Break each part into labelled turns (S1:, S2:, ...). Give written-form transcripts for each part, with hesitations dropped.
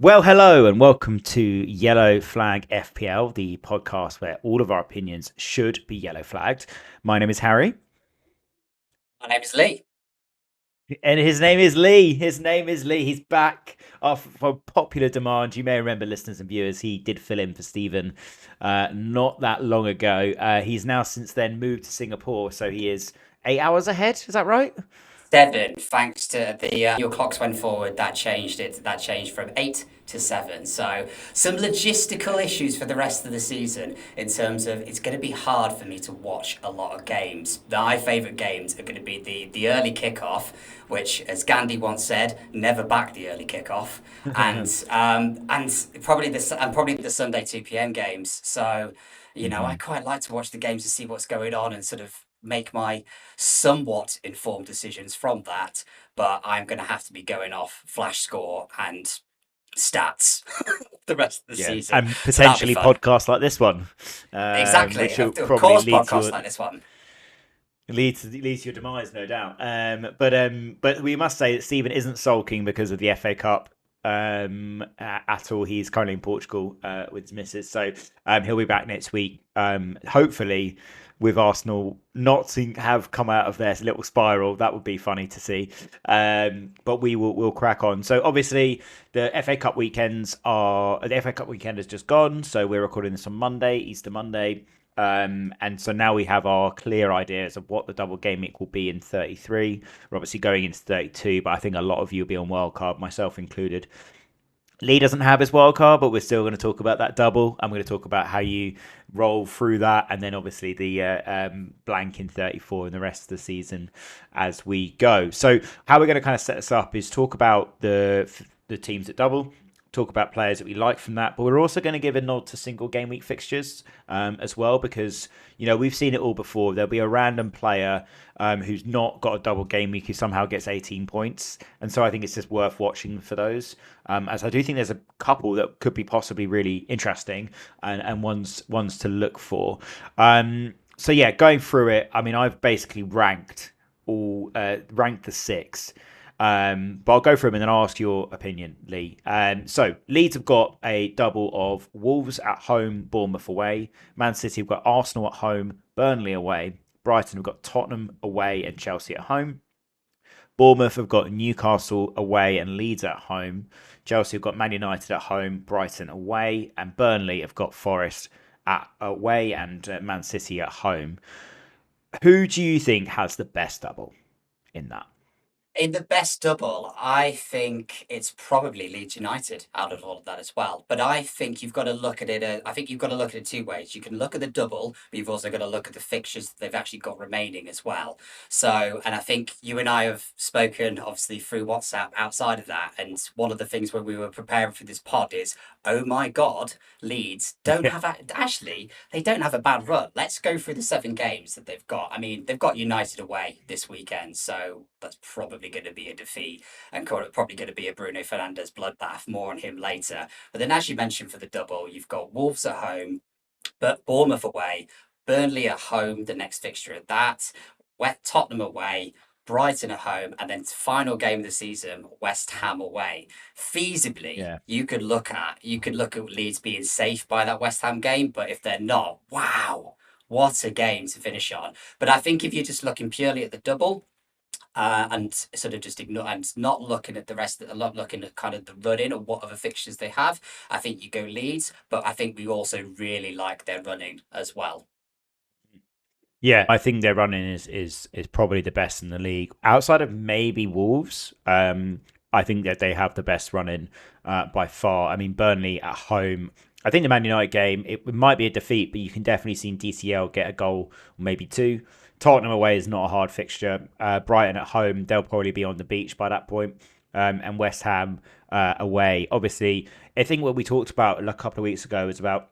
S1: Well, hello and welcome to Yellow Flag FPL, the podcast where all of our opinions should be yellow flagged. My name is Harry.
S2: My name is Lee.
S1: And his name is Lee. His name is Lee. He's back for popular demand. You may remember, listeners and viewers, he did fill in for Stephen not that long ago. He's now since then moved to Singapore, so he is 8 hours ahead. Is that right?
S2: 7, thanks to the your clocks went forward, that changed it. That changed from 8 to 7. So some logistical issues for the rest of the season in terms of it's going to be hard for me to watch a lot of games. My favourite games are going to be the early kickoff, which, as Gandhi once said, never back the early kickoff, and probably the Sunday 2 p.m. games. So I
S1: Mhm.
S2: quite like to watch the games to see what's going on and sort of make my somewhat informed decisions from that, but I'm going to have to be going off flash score and stats the rest of the
S1: Yeah,
S2: season.
S1: and
S2: So that'll be
S1: potentially
S2: fun.
S1: podcasts like this one,
S2: Exactly.
S1: which will
S2: Of
S1: probably
S2: course,
S1: lead to
S2: podcasts
S1: your
S2: like this one.
S1: leads to your demise, no doubt. But we must say that Stephen isn't sulking because of the FA Cup at all. He's currently in Portugal with his missus, so he'll be back next week. Hopefully, with Arsenal not to have come out of their little spiral, that would be funny to see. But we'll crack on. So obviously, the FA Cup weekend has just gone. So we're recording this on Monday, Easter Monday. And so now we have our clear ideas of what the double game week will be in 33. We're obviously going into 32, but I think a lot of you will be on wildcard, myself included. Lee doesn't have his wildcard, but we're still going to talk about that double. I'm going to talk about how you roll through that, and then obviously the blank in 34 and the rest of the season as we go. So how we're going to kind of set this up is talk about the teams that double, talk about players that we like from that, but we're also going to give a nod to single game week fixtures as well, because we've seen it all before. There'll be a random player who's not got a double game week who somehow gets 18 points, and so I think it's just worth watching for those. As I do think there's a couple that could be possibly really interesting and ones to look for. So yeah, going through it, I mean, I've basically ranked the six. But I'll go through them and then I'll ask your opinion, Lee. So Leeds have got a double of Wolves at home, Bournemouth away. Man City have got Arsenal at home, Burnley away. Brighton have got Tottenham away and Chelsea at home. Bournemouth have got Newcastle away and Leeds at home. Chelsea have got Man United at home, Brighton away, and Burnley have got Forest away and Man City at home. Who do you think has the best double in that?
S2: In the best double, I think it's probably Leeds United out of all of that as well. But I think you've got to look at it. I think you've got to look at it two ways. You can look at the double, but you've also got to look at the fixtures that they've actually got remaining as well. So, and I think you and I have spoken obviously through WhatsApp outside of that. And one of the things when we were preparing for this pod is, oh my God, Leeds don't
S1: Yeah.
S2: have actually they don't have a bad run. Let's go through the 7 games that they've got. I mean, they've got United away this weekend, so that's probably going to be a defeat and probably going to be a Bruno Fernandes bloodbath. More on him later. But then, as you mentioned, for the double, you've got Wolves at home, but Bournemouth away, Burnley at home. The next fixture at that, Tottenham away. Brighton at home, and then final game of the season, West Ham away. Feasibly,
S1: Yeah.
S2: you could look at Leeds being safe by that West Ham game, but if they're not, wow, what a game to finish on. But I think if you're just looking purely at the double, and sort of just ignore and not looking at the rest of not looking at kind of the running or what other fixtures they have, I think you go Leeds, but I think we also really like their running as well.
S1: Yeah, I think their running is probably the best in the league. Outside of maybe Wolves, I think that they have the best running by far. I mean, Burnley at home. I think the Man United game, it might be a defeat, but you can definitely see DCL get a goal, or maybe two. Tottenham away is not a hard fixture. Brighton at home, they'll probably be on the beach by that point. And West Ham away. Obviously, I think what we talked about a couple of weeks ago was about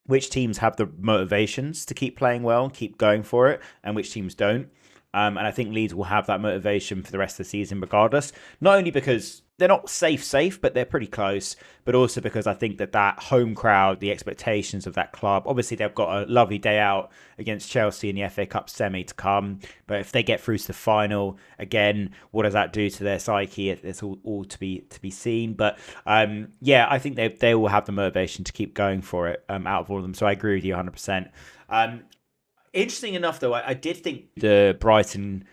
S1: which teams have the motivations to keep playing well, keep going for it, and which teams don't. And I think Leeds will have that motivation for the rest of the season, regardless. Not only because they're not safe, but they're pretty close. But also because I think that home crowd, the expectations of that club, obviously they've got a lovely day out against Chelsea in the FA Cup semi to come. But if they get through to the final again, what does that do to their psyche? It's all to be seen. But yeah, I think they will have the motivation to keep going for it out of all of them. So I agree with you 100%. Interesting enough, though, I did think the Brighton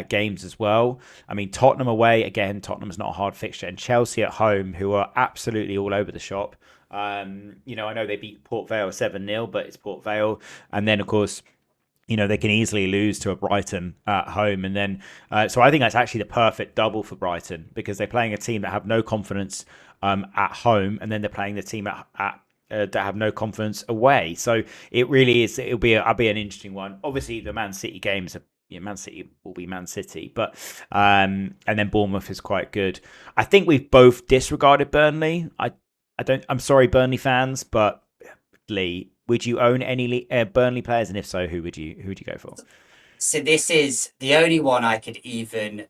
S1: games as well. I mean, Tottenham away, again, Tottenham's not a hard fixture, and Chelsea at home, who are absolutely all over the shop. I know they beat Port Vale 7-0, but it's Port Vale. And then, of course, they can easily lose to a Brighton at home. And then, so I think that's actually the perfect double for Brighton because they're playing a team that have no confidence at home, and then they're playing the team at that have no confidence away. So it really is. It'll be an interesting one. Obviously, the Man City games. Man City will be Man City, but and then Bournemouth is quite good. I think we've both disregarded Burnley. I don't. I'm sorry, Burnley fans, but Lee, would you own any Burnley players, and if so, who would you go for?
S2: So this is the only one I could even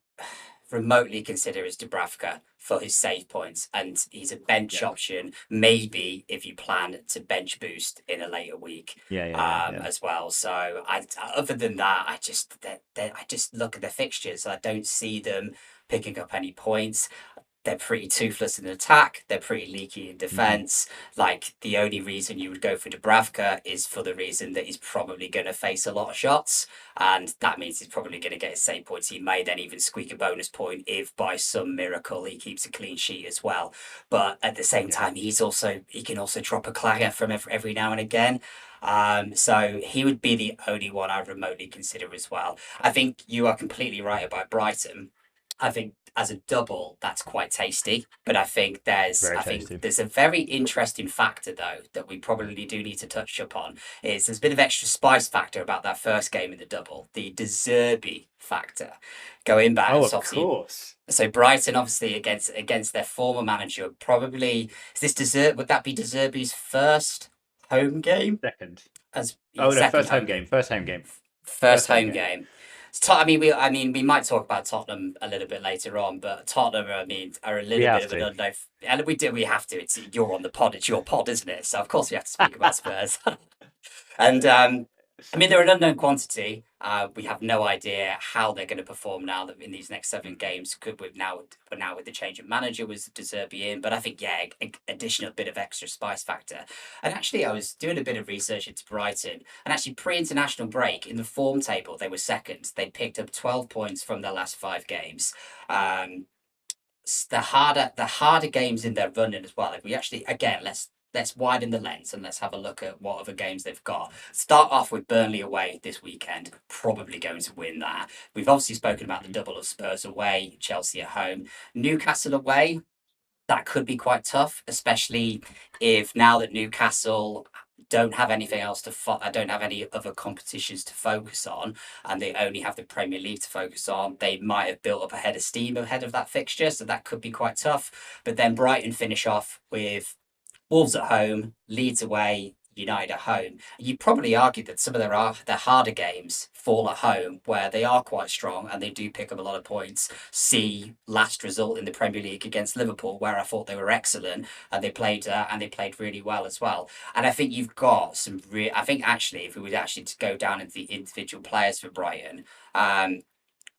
S2: remotely consider is Dubravka for his save points, and he's a bench
S1: Yeah,
S2: option. Maybe if you plan to bench boost in a later week,
S1: yeah.
S2: as well. So other than that, I just look at the fixtures. I don't see them picking up any points. They're pretty toothless in attack. They're pretty leaky in
S1: Hmm.
S2: defense. Like the only reason you would go for Dubravka is for the reason that he's probably going to face a lot of shots, and that means he's probably going to get his save points. He may then even squeak a bonus point if by some miracle he keeps a clean sheet as well. But at the same
S1: Yeah,
S2: time, he can also drop a clanger from every now and again. So he would be the only one I remotely consider as well. I think you are completely right about Brighton. I think as a double, that's quite tasty. But
S1: very
S2: I think
S1: tasty.
S2: there's a very interesting factor though that we probably do need to touch upon. Is there's a bit of extra spice factor about that first game in the double, the De Zerbi factor. Going back,
S1: Oh,
S2: so
S1: of
S2: obviously,
S1: course.
S2: so Brighton obviously against their former manager, probably is this dessert? Would that be De Zerbi's first home game
S1: Second.
S2: as
S1: Oh no,
S2: second
S1: first home
S2: home game?
S1: game. First home game.
S2: First
S1: First home
S2: home
S1: game.
S2: game. I mean, we might talk about Tottenham a little bit later on, but Tottenham, I mean, are a
S1: We
S2: little bit
S1: have
S2: of an
S1: to.
S2: unknown. And we have to. It's you're on the pod. It's your pod, isn't it? So of course we have to speak about Spurs. And I mean, they're an unknown quantity. We have no idea how they're going to perform now that in these next 7 games. Could with now, but now with the change of manager was De Zerbi in, but I think yeah, additional bit of extra spice factor. And actually, I was doing a bit of research into Brighton, and actually pre-international break in the form table they were second. They picked up 12 points from their last 5 games. Um, the harder games in their running as well. If we actually again let's widen the lens and let's have a look at what other games they've got. Start off with Burnley away this weekend. Probably going to win that. We've obviously spoken about the double of Spurs away, Chelsea at home, Newcastle away. That could be quite tough, especially if now that Newcastle don't have anything else don't have any other competitions to focus on, and they only have the Premier League to focus on. They might have built up a head of steam ahead of that fixture, so that could be quite tough. But then Brighton finish off with Wolves at home, Leeds away, United at home. You'd probably argue that some of their harder games fall at home, where they are quite strong and they do pick up a lot of points. See last result in the Premier League against Liverpool, where I thought they were excellent and they played really well as well. And I think you've got some real. I think actually, if we were actually to go down into the individual players for Brighton,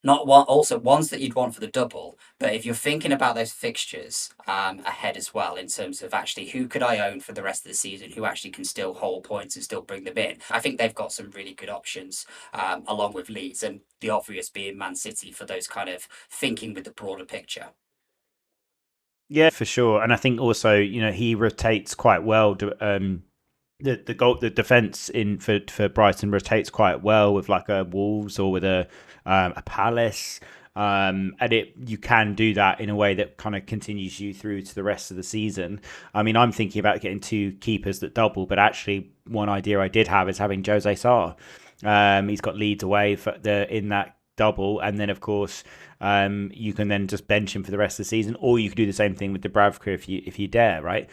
S2: not one also ones that you'd want for the double, but if you're thinking about those fixtures ahead as well, in terms of actually who could I own for the rest of the season, who actually can still hold points and still bring them in, I think they've got some really good options, along with Leeds, and the obvious being Man City for those kind of thinking with the broader picture.
S1: Yeah, for sure. And I think also, he rotates quite well. The defense in for Brighton rotates quite well with like a Wolves or with a Palace. And you can do that in a way that kind of continues you through to the rest of the season. I mean, I'm thinking about getting 2 keepers that double, but actually, one idea I did have is having Jose Sarr. He's got Leeds away in that double, and then of course you can then just bench him for the rest of the season, or you could do the same thing with Dubravka if you dare, right?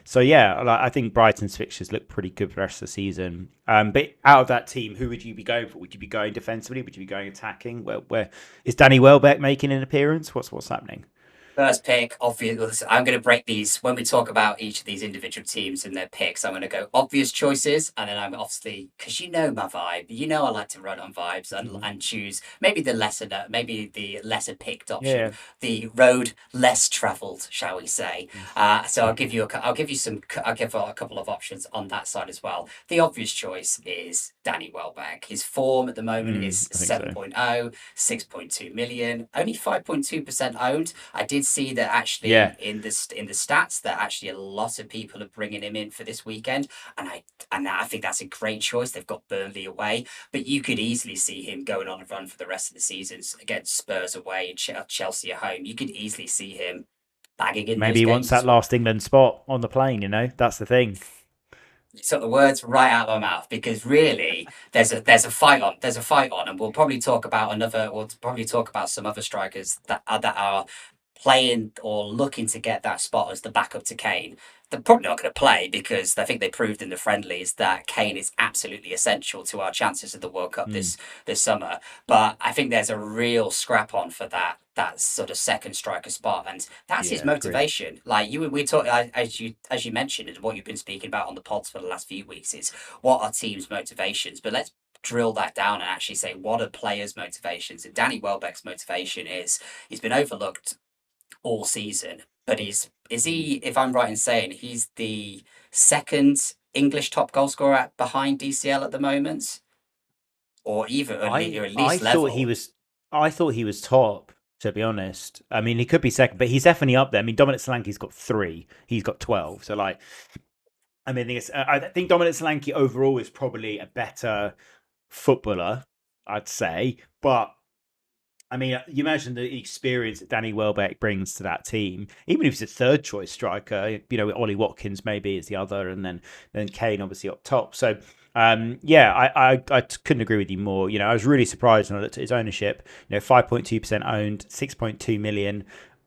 S1: So yeah, I think Brighton's fixtures look pretty good for the rest of the season. But out of that team, who would you be going for? Would you be going defensively? Would you be going attacking? Where is Danny Welbeck making an appearance? What's happening?
S2: First pick, obvious. I'm going to break these when we talk about each of these individual teams and their picks. I'm going to go obvious choices, and then I'm obviously because you know my vibe. You know I like to run on vibes and choose maybe the maybe the lesser picked option,
S1: Yeah.
S2: the road less travelled, shall we say? So I'll give you I'll give a couple of options on that side as well. The obvious choice is Danny Welbeck. His form at the moment is
S1: I think so.
S2: 7.0, 6.2 million, only 5.2% owned. I did see that
S1: Yeah.
S2: actually in the stats that actually a lot of people are bringing him in for this weekend, and I think that's a great choice. They've got Burnley away, but you could easily see him going on a run for the rest of the seasons against Spurs away and Chelsea at home. You could easily see him bagging in
S1: Maybe
S2: those
S1: he wants
S2: games
S1: that
S2: as well.
S1: last England spot on the plane, you know? That's the thing.
S2: You took the words right out of my mouth because really there's a fight on, and we'll probably talk about some other strikers that are playing or looking to get that spot as the backup to Kane. They're probably not going to play because I think they proved in the friendlies that Kane is absolutely essential to our chances of the World Cup
S1: Mm.
S2: this summer. But I think there's a real scrap on for that sort of second striker spot, and that's his
S1: Yeah, agree.
S2: motivation. Like we talk as you mentioned, and what you've been speaking about on the pods for the last few weeks is what are teams' motivations. But let's drill that down and actually say what are players' motivations. And Danny Welbeck's motivation is he's been overlooked all season. But is
S1: Mm.
S2: he? If I'm right in saying he's the second English top goal scorer behind DCL at the moment, or even or at
S1: I
S2: least
S1: thought he
S2: level.
S1: was I thought he was top, to be honest. I mean, he could be second, but he's definitely up there. I mean, Dominic Solanke's got 3. He's got 12. So like I mean, I think Dominic Solanke overall is probably a better footballer, I'd say, but I mean, you imagine the experience that Danny Welbeck brings to that team. Even if he's a third choice striker, you know, Ollie Watkins maybe is the other, and then Kane obviously up top. So, yeah, I couldn't agree with you more. You know, I was really surprised when I looked at his ownership. You know, 5.2% owned, 6.2 million.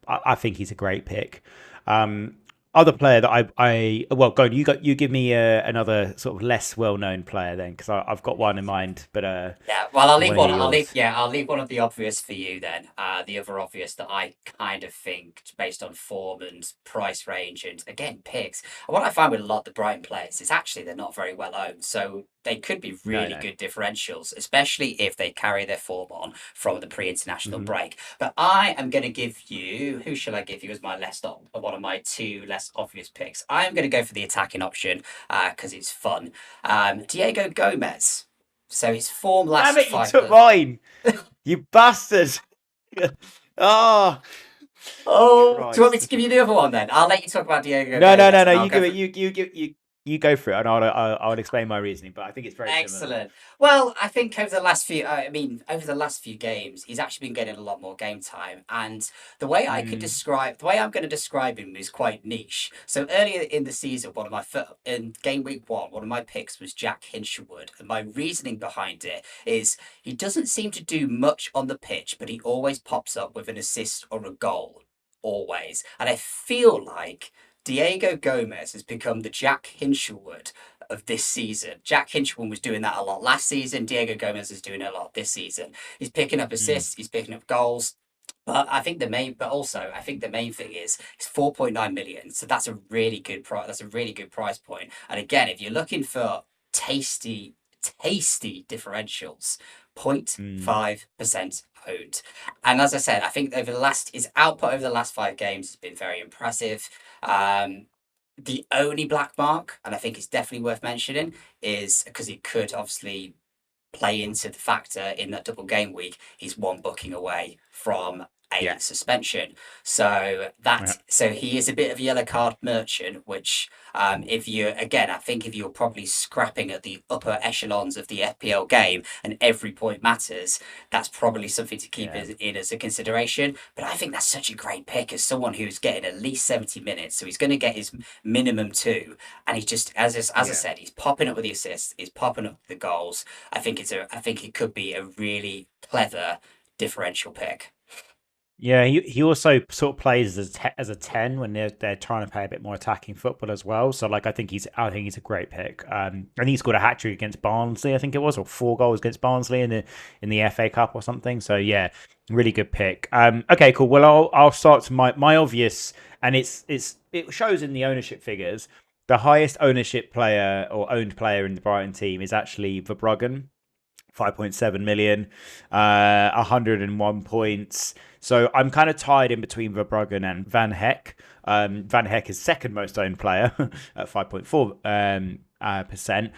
S1: I think he's a great pick. Um, Other player that I well, go on, you give me another sort of less well known player then, because I've got one in mind, but
S2: Yeah, well,
S1: I want to hear yours.
S2: I'll leave one of the obvious for you then. The other obvious that I kind of think, based on form and price range, and again picks. And what I find with a lot of the Brighton players is actually they're not very well owned, so they could be
S1: No,
S2: really
S1: no.
S2: good differentials, especially if they carry their form on from the pre-international
S1: Hmm.
S2: break. But I am going to give you, who shall I give you as my one of my two less obvious picks? I am going to go for the attacking option because it's fun. Diego Gomez. So his form
S1: Damn
S2: last
S1: it, you
S2: five.
S1: took mine. You bastard. Oh,
S2: Oh, do you want me
S1: Christ.
S2: to give you the other one then? I'll let you talk about Diego
S1: No, no, no,
S2: Gomez,
S1: no.
S2: and I'll
S1: You
S2: go
S1: give it.
S2: for.
S1: You go for it, and I'll explain my reasoning. But I think it's very similar.
S2: Excellent. Well, I think over the last few games, he's actually been getting a lot more game time, and
S1: Mm,
S2: the way I'm going to describe him is quite niche. So earlier in the season, in game week 1, one of my picks was Jack Hinshelwood, and my reasoning behind it is he doesn't seem to do much on the pitch, but he always pops up with an assist or a goal, always, and I feel like. Diego Gomez has become the Jack Hinshelwood of this season. Jack Hinchman was doing that a lot last season. Diego Gomez is doing it a lot this season. He's picking up
S1: mm,
S2: assists, he's picking up goals. But also, I think the main thing is it's 4.9 million. So that's a really good price. That's a really good price point. And again, if you're looking for tasty, tasty differentials,
S1: mm.
S2: 0.5% owned. And as I said, I think his output over the last 5 games has been very impressive. Um, the only black mark, and I think it's definitely worth mentioning, is because it could obviously play into the factor in that double game week. He's one booking away from a
S1: Yeah,
S2: suspension.
S1: yeah,
S2: So he is a bit of a yellow card merchant, which if you again, I think if you're probably scrapping at the upper echelons of the FPL game and every point matters, that's probably something to keep
S1: yeah,
S2: in as a consideration. But I think that's such a great pick as someone who's getting at least 70 minutes. So he's going to get his minimum 2. And he's just, as I
S1: yeah.
S2: said, he's popping up with the assists, he's popping up with the goals. I think it could be a really clever differential pick.
S1: Yeah, he also sort of plays as a 10 when they're trying to play a bit more attacking football as well. So like I think he's a great pick. And he scored a hat trick against Barnsley, I think it was, or 4 goals against Barnsley in the FA Cup or something. So yeah, really good pick. Okay, cool. Well, I'll start to my obvious, and it shows in the ownership figures. The highest ownership player or owned player in the Brighton team is actually Verbruggen. 5.7 million, 101 points. So I'm kind of tied in between Verbruggen and Van Heck. Van Heck is second most owned player at 5.4 percent.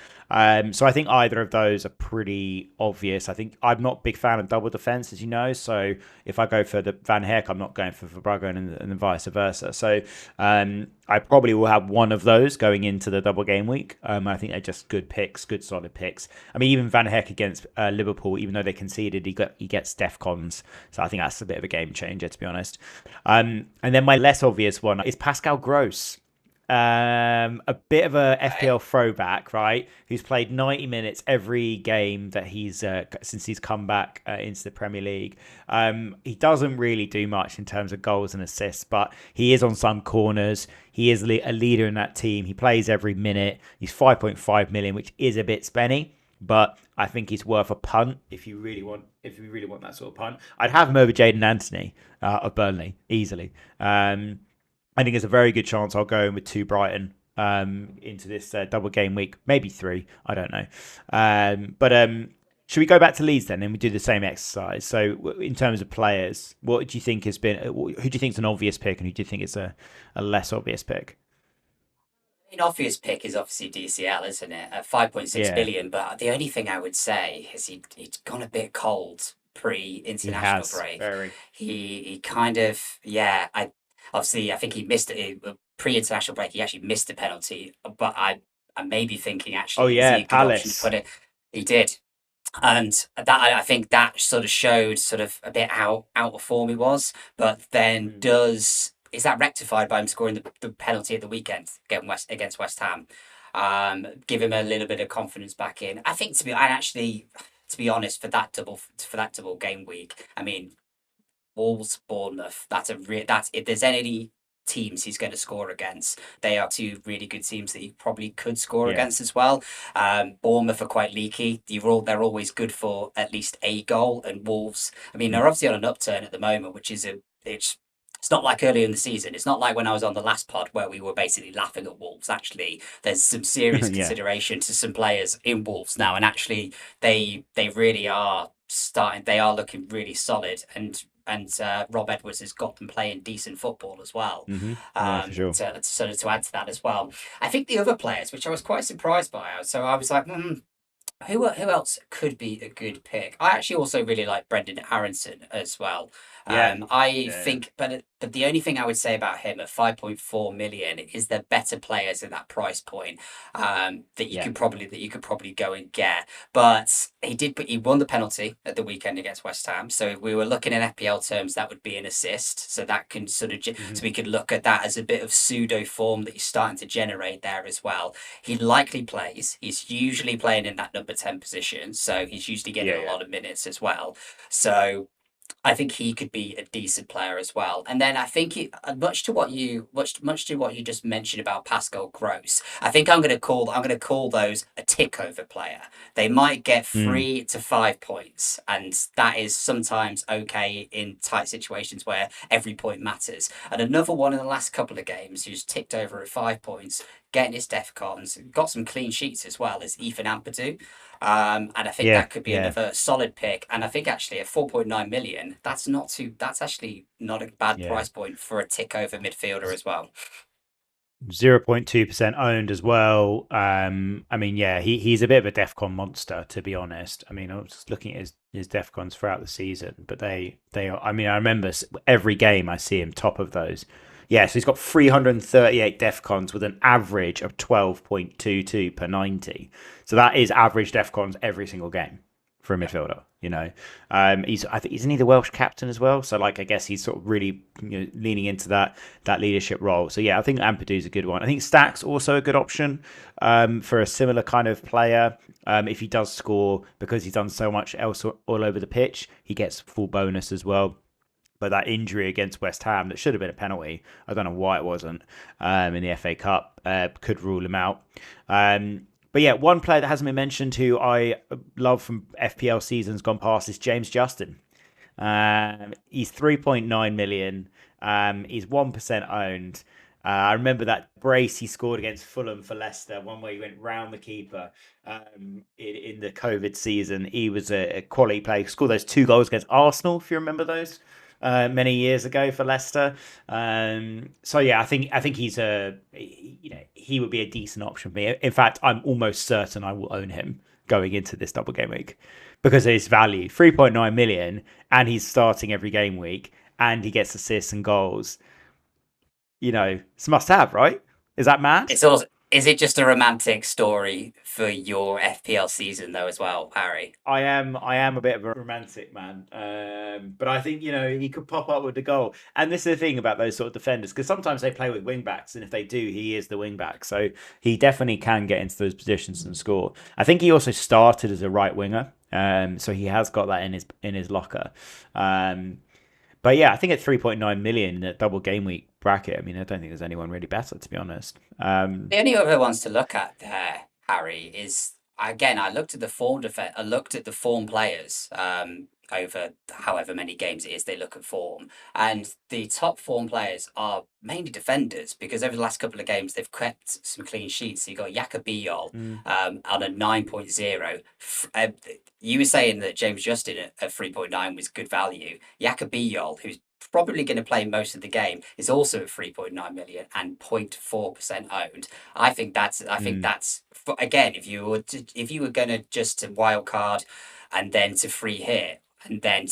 S1: So I think either of those are pretty obvious. I think I'm not a big fan of double defense, as you know. So if I go for the Van Heck, I'm not going for Verbruggen, and vice versa. So I probably will have one of those going into the double game week. I think they're just good picks, good solid picks. I mean, even Van Heck against Liverpool, even though they conceded, he gets DEFCONs. So I think that's a bit of a game changer, to be honest. And then my less obvious one is Pascal Gross. A bit of a
S2: Right.
S1: FPL throwback, right? Who's played 90 minutes every game that he's since he's come back into the Premier League. He doesn't really do much in terms of goals and assists, but he is on some corners. He is a leader in that team. He plays every minute. He's 5.5 million, which is a bit spenny, but I think he's worth a punt if you really want that sort of punt. I'd have him over Jaden Anthony of Burnley easily. I think there's a very good chance I'll go in with 2 Brighton into this double game week, maybe 3. I don't know. But should we go back to Leeds then, and we do the same exercise? So, in terms of players, what do you think has been? Who do you think is an obvious pick, and who do you think is a less obvious pick?
S2: An obvious pick is obviously DCL, isn't it? At 5.6
S1: Yeah,
S2: billion, but the only thing I would say is he'd gone a bit cold
S1: he
S2: pre-international
S1: has
S2: break.
S1: very.
S2: He kind of, yeah, I think he missed it pre-international break. He actually missed a penalty, but I may be thinking
S1: Oh
S2: actually, is he
S1: yeah,
S2: a good option to
S1: Palace.
S2: put it? He did. And that I think that sort of showed sort of a bit how out of form he was, but then
S1: Mm.
S2: does is that rectified by him scoring the penalty at the weekend against West Ham? Give him a little bit of confidence back in. I think to be honest, for that double game week, I mean, Wolves, Bournemouth. That's if there's any teams he's going to score against, they are two really good teams that he probably could score
S1: Yeah.
S2: against as well. Bournemouth are quite leaky. They're always good for at least a goal, and Wolves. I mean,
S1: Mm.
S2: they're obviously on an upturn at the moment, which is a it's not like earlier in the season. It's not like when I was on the last pod where we were basically laughing at Wolves. Actually, there's some serious
S1: Yeah.
S2: consideration to some players in Wolves now, and actually they really are starting. They are looking really solid, and Rob Edwards has got them playing decent football as well.
S1: Yeah, for sure.
S2: To sort of to add to that as well, I think the other players, which I was quite surprised by, so I was like, who else could be a good pick? I actually also really like Brendan Aronson as well.
S1: Yeah.
S2: I
S1: Yeah.
S2: think, but the only thing I would say about him at 5.4 million is there better players at that price point
S1: Yeah.
S2: that you could probably go and get. But he won the penalty at the weekend against West Ham. So if we were looking in FPL terms, that would be an assist. So that can
S1: Hmm.
S2: so we could look at that as a bit of pseudo form that he's starting to generate there as well. He likely plays. He's usually playing in that number 10 position, so he's usually getting
S1: Yeah.
S2: a
S1: Yeah.
S2: lot of minutes as well. So I think he could be a decent player as well. And then I think much to what you just mentioned about Pascal Gross. I think I'm going to call those a tick over player. They might get
S1: Mm.
S2: 3 to 5 points, and that is sometimes okay in tight situations where every point matters. And another one in the last couple of games who's ticked over at 5 points, getting his DEFCONs, got some clean sheets as well, is Ethan Ampadu. And I think
S1: Yeah.
S2: that could be
S1: Yeah.
S2: another solid pick. And I think actually at 4.9 million, that's actually not a bad
S1: Yeah.
S2: price point for a tick over midfielder as well.
S1: 0.2% owned as well. I mean, yeah, he's a bit of a DEFCON monster, to be honest. I mean, I was just looking at his DEFCONs throughout the season, but they are. I mean, I remember every game I see him top of those. Yeah, so he's got 338 DEFCONs with an average of 12.22 per 90. So that is average DEFCONs every single game for a midfielder. I think isn't he the Welsh captain as well? So like I guess he's sort of really leaning into that leadership role. So yeah, I think Ampadu's a good one. I think Stack's also a good option for a similar kind of player. If he does score because he's done so much else all over the pitch, he gets full bonus as well. But that injury against West Ham that should have been a penalty, I don't know why it wasn't, in the FA Cup, could rule him out. But yeah, one player that hasn't been mentioned who I love from FPL seasons gone past is James Justin. He's 3.9 million. He's 1% owned. I remember that brace he scored against Fulham for Leicester, one where he went round the keeper in the COVID season. He was a quality player. He scored those 2 goals against Arsenal, if you remember those, many years ago for Leicester. So yeah, I think he would be a decent option for me. In fact, I'm almost certain I will own him going into this double game week because of his value, 3.9 million, and he's starting every game week, and he gets assists and goals. It's must have, right? Is that mad?
S2: It's also, is it just a romantic story for your FPL season though as well, Harry?
S1: I am a bit of a romantic man, but I think he could pop up with the goal. And this is the thing about those sort of defenders, because sometimes they play with wing backs, and if they do, he is the wing back, so he definitely can get into those positions and score. I think he also started as a right winger, so he has got that in his locker. But yeah, I think at 3.9 million in a double game week bracket, I mean, I don't think there's anyone really better, to be honest.
S2: The only other ones to look at there, Harry, is again I looked at the I looked at the form players over however many games it is they look at form, and the top form players are mainly defenders because over the last couple of games they've kept some clean sheets. So you got Yakabiyol
S1: Mm,
S2: on a 9.0. You were saying that James Justin at 3.9 was good value. Yakabiyol, who's probably going to play most of the game, is also at 3.9 million and 0.4% owned.
S1: mm,
S2: Again, if you were going to just to wild card and then to free hit and then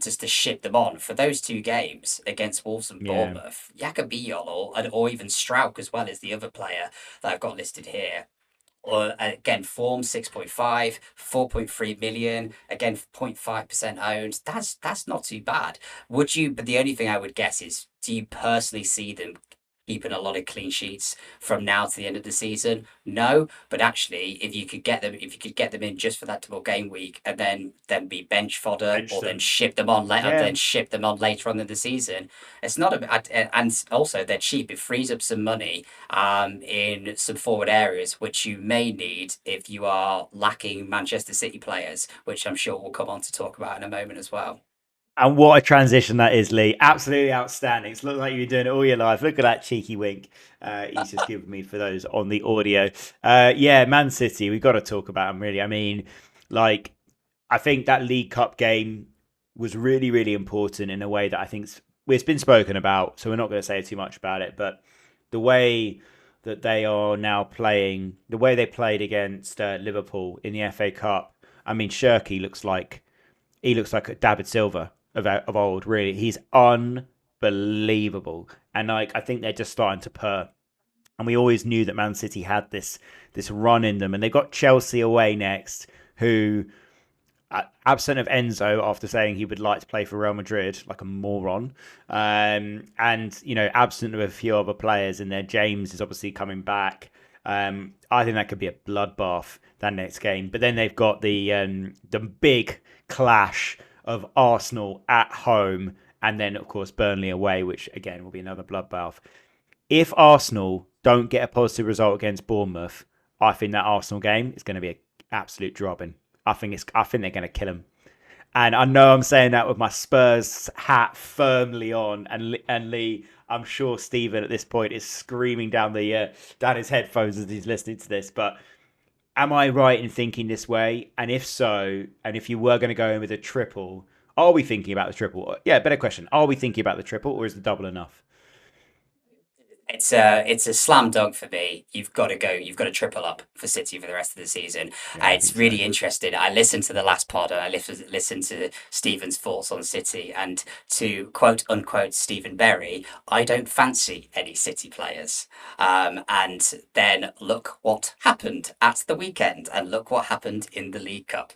S2: just to ship them on for those 2 games against Wolves and
S1: yeah.
S2: Bournemouth, Yakabiyol or even Strauch as well as the other player that I've got listed here, or again, form 6.5, 4.3 million, again 0.5% owned. That's not too bad. Would you? But the only thing I would guess is, do you personally see them keeping a lot of clean sheets from now to the end of the season? No, but actually, if you could get them in just for that double game week, and then be bench fodder,
S1: Bench
S2: or then
S1: them.
S2: ship them on later,
S1: Yeah.
S2: then ship them on later on in the season. It's not and also they're cheap. It frees up some money in some forward areas, which you may need if you are lacking Manchester City players, which I'm sure we'll come on to talk about in a moment as well.
S1: And what a transition that is, Lee. Absolutely outstanding. It's looked like you've been doing it all your life. Look at that cheeky wink he's just given me for those on the audio. Yeah, Man City, we've got to talk about them, really. I mean, like, I think that League Cup game was really, really important in a way that I think it's been spoken about, so we're not going to say too much about it. But the way that they are now playing, the way they played against Liverpool in the FA Cup, I mean, Shirky looks like David Silva of old. Really, he's unbelievable, and like I think they're just starting to purr. And we always knew that Man City had this run in them, and they've got Chelsea away next, who absent of Enzo after saying he would like to play for Real Madrid like a moron, and absent of a few other players in there. James is obviously coming back. I think that could be a bloodbath that next game. But then they've got the big clash of Arsenal at home, and then of course Burnley away, which again will be another bloodbath. If Arsenal don't get a positive result against Bournemouth, I think that Arsenal game is going to be an absolute dropping. I think they're going to kill them. And I know I'm saying that with my Spurs hat firmly on, and Lee, I'm sure Stephen at this point is screaming down his headphones as he's listening to this. But am I right in thinking this way? And if so, and if you were going to go in with a triple, are we thinking about the triple? Yeah, better question. Are we thinking about the triple, or is the double enough?
S2: It's a slam dunk for me. You've got to go. You've got to triple up for City for the rest of the season.
S1: Yeah, I
S2: It's
S1: think so.
S2: really interesting. I listened to the last pod and I listened to Stephen's thoughts on City, and to quote unquote Stephen Berry, I don't fancy any City players. And then look what happened at the weekend, and look what happened in the League Cup.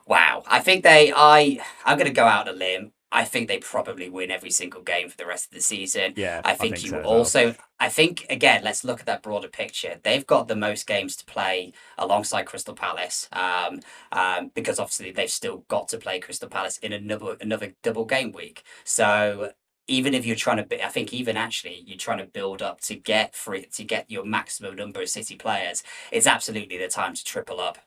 S2: Wow, I think I'm going to go out on a limb. I think they probably win every single game for the rest of the season.
S1: Yeah,
S2: I
S1: I
S2: think
S1: think
S2: you
S1: so as well.
S2: also, I think again, let's look at that broader picture. They've got the most games to play alongside Crystal Palace, because obviously they've still got to play Crystal Palace in another double game week. So even if you're trying to, I think even actually you're trying to build up to get free to get your maximum number of City players. It's absolutely the time to triple up.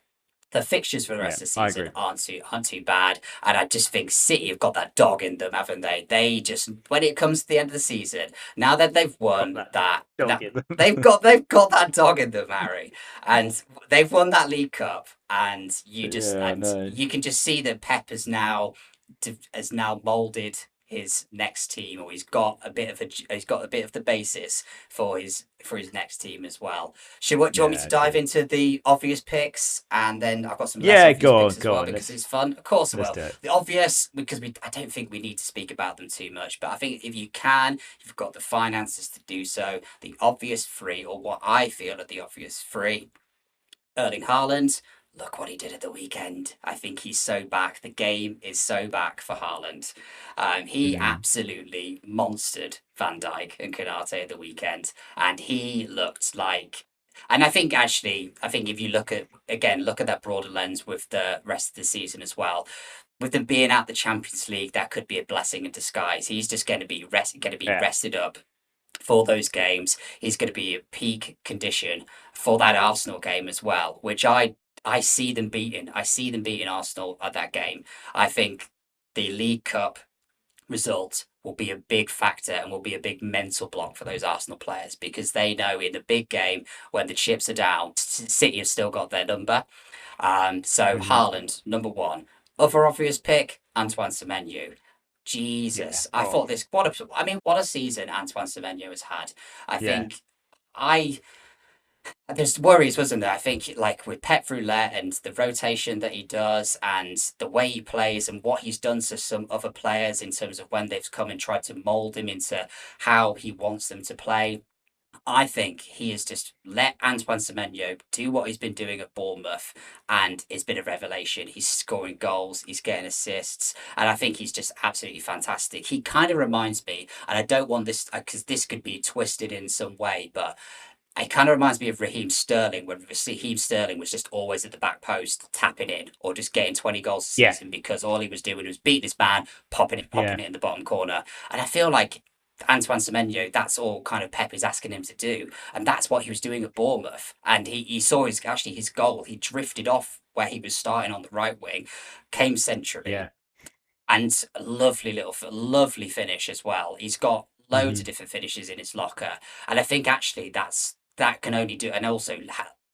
S2: The fixtures for the
S1: Yeah,
S2: rest of the
S1: I
S2: season
S1: agree.
S2: aren't too bad, and I just think City have got that dog in them, haven't they? They just when it comes to the end of the season, now that they've
S1: Got
S2: won
S1: that
S2: that
S1: dog in them.
S2: they've got that dog in them, Harry, and they've won that League Cup, and
S1: Yeah, no.
S2: you can just see that Pep has now molded his next team, or he's got a bit of the basis for his next team as well. Do you want me to
S1: Yeah,
S2: dive
S1: true.
S2: into the obvious picks, and then I've got some less
S1: Yeah,
S2: obvious picks as
S1: go
S2: well
S1: on.
S2: because it's fun. Of course I
S1: Let's
S2: will.
S1: do it.
S2: The obvious, because I don't think we need to speak about them too much, but I think if you can, you've got the finances to do so. The obvious three, or what I feel are the obvious three: Erling Haaland. Look what he did at the weekend. I think he's so back. The game is so back for Haaland. He
S1: Mhm.
S2: absolutely monstered Van Dijk and Konate at the weekend, and he looked like. And I think actually, I think if you look at that broader lens with the rest of the season as well, with them being out the Champions League, that could be a blessing in disguise. He's just going to be
S1: Yeah.
S2: rested up for those games. He's going to be at peak condition for that Arsenal game as well, which I see them beating. I see them beating Arsenal at that game. I think the League Cup result will be a big factor and will be a big mental block for those Arsenal players because they know in the big game when the chips are down, City have still got their number. So
S1: Mhm.
S2: Haaland, number one. Other obvious pick, Antoine Semenyo.
S1: Yeah.
S2: Jesus, I
S1: Oh,
S2: thought what a season Antoine Semenyo has had. I
S1: yeah.
S2: think I there's worries, wasn't there? I think like with Pep Roulette and the rotation that he does and the way he plays and what he's done to some other players in terms of when they've come and tried to mold him into how he wants them to play. I think he has just let Antoine Semenyo do what he's been doing at Bournemouth, and it's been a revelation. He's scoring goals, he's getting assists, and I think he's just absolutely fantastic. He kind of reminds me, and I don't want this because this could be twisted in some way, but it kind of reminds me of Raheem Sterling, when Raheem Sterling was just always at the back post, tapping in, or just getting 20 goals a
S1: Yeah.
S2: season because all he was doing was beating his man,
S1: Yeah.
S2: popping it in the bottom corner. And I feel like Antoine Semenyo, that's all kind of Pep is asking him to do. And that's what he was doing at Bournemouth. And he saw his goal. He drifted off where he was starting on the right wing, came centrally,
S1: Yeah.
S2: and a lovely finish as well. He's got loads of
S1: Mhm.
S2: different finishes in his locker, and I think actually that can only do, and also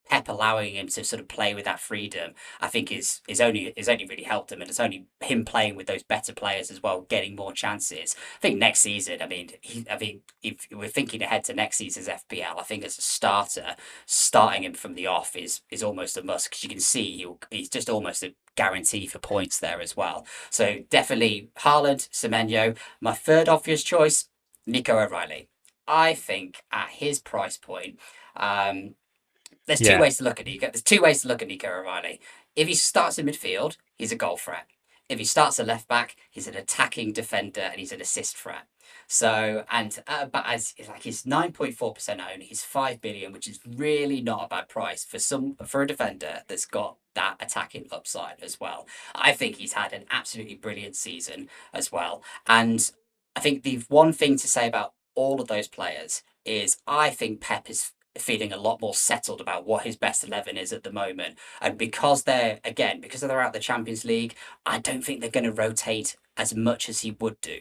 S2: Pep allowing him to sort of play with that freedom, I think is only really helped him, and it's only him playing with those better players as well, getting more chances. I think next season, I think if we're thinking ahead to next season's FPL, I think as a starter, starting him from the off is almost a must because you can see he's just almost a guarantee for points there as well. So definitely Haaland, Semenyo. My third obvious choice, Nico O'Reilly. I think at his price point, um, there's two
S1: Yeah.
S2: ways to look at Nico. There's two ways to look at Nico O'Reilly. If he starts in midfield, he's a goal threat. If he starts at left back, he's an attacking defender and he's an assist threat. So but as like he's 9.4% owned, he's 5 billion, which is really not a bad price for a defender that's got that attacking upside as well. I think he's had an absolutely brilliant season as well. And I think the one thing to say about all of those players is I think Pep is feeling a lot more settled about what his best 11 is at the moment. And because they're out of the Champions League, I don't think they're going to rotate as much as he would do.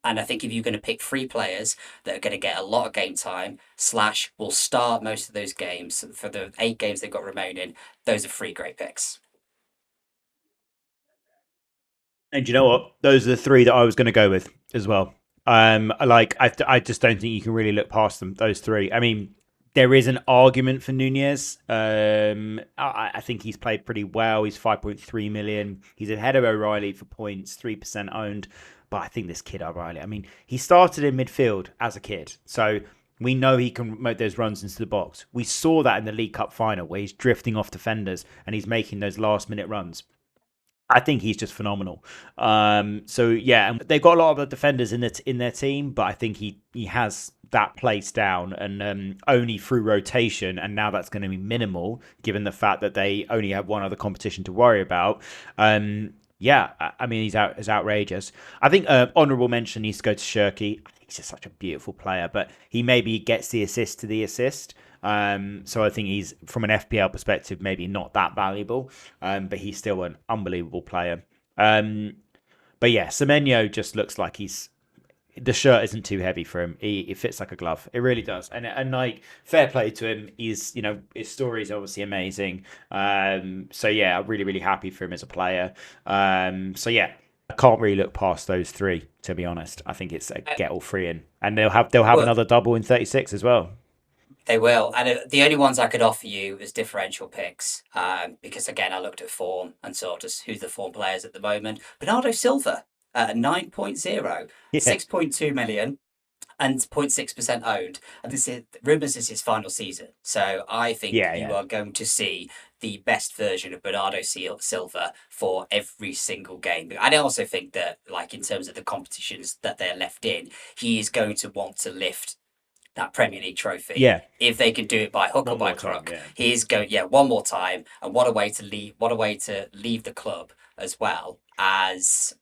S2: And I think if you're going to pick three players that are going to get a lot of game time, slash will start most of those games for the 8 games they've got remaining, those are three great picks.
S1: And you know what? Those are the three that I was going to go with as well. I just don't think you can really look past them. Those three. I mean, there is an argument for Nunez. I think he's played pretty well. He's 5.3 million. He's ahead of O'Reilly for points, 3% owned. But I think this kid O'Reilly. I mean, he started in midfield as a kid, so we know he can make those runs into the box. We saw that in the League Cup final where he's drifting off defenders and he's making those last minute runs. I think he's just phenomenal. So yeah, and they've got a lot of the defenders in their team, but I think he has that place down, and only through rotation. And now that's going to be minimal, given the fact that they only have one other competition to worry about. Yeah, I mean is outrageous. I think honourable mention needs to go to Shirky. I think he's just such a beautiful player, but he maybe gets the assist to the assist. So I think he's, from an FPL perspective, maybe not that valuable, but he's still an unbelievable player. But yeah, Semenyo just looks like the shirt isn't too heavy for him. It fits like a glove. It really does. And like, fair play to him. His story is obviously amazing. So yeah, I'm really happy for him as a player. So yeah, I can't really look past those three, to be honest. I think it's a
S2: Uh,
S1: get all three in, and they'll have
S2: Well,
S1: another double in 36 as well.
S2: they will. And the only ones I could offer you is differential picks. Because again, I looked at form and saw just who's the form players at the moment. Bernardo Silva at 9.0,
S1: Yeah,
S2: 6.2 million and 0.6% owned. And this is rumours is his final season. So I think
S1: yeah,
S2: you
S1: yeah.
S2: are going to see the best version of Bernardo Silva for every single game. I also think that, like, in terms of the competitions that they're left in, he is going to want to lift that Premier League trophy.
S1: Yeah,
S2: If they can do it by hook or
S1: one
S2: by
S1: more time.
S2: crook,
S1: Yeah,
S2: he is going. Yeah, one more time, and what a way to leave! What a way to leave the club as well as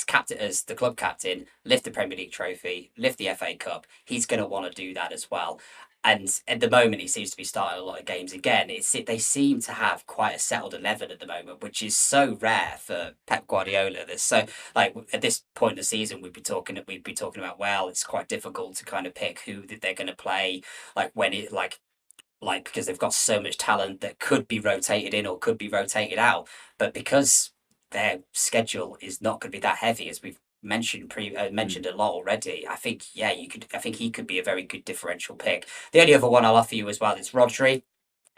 S2: captain, as the club captain, lift the Premier League trophy, lift the FA Cup. He's going to want to do that as well. And at the moment, he seems to be starting a lot of games again. They seem to have quite a settled 11 at the moment, which is so rare for Pep Guardiola. There's so, like, at this point in the season, we'd be talking about, well, it's quite difficult to kind of pick who that they're going to play, like when it like because they've got so much talent that could be rotated in or could be rotated out. But because their schedule is not going to be that heavy, as we've
S1: mm.
S2: mentioned a lot already, I think, yeah, you could. I think he could be a very good differential pick. The only other one I'll offer you as well is Rodri.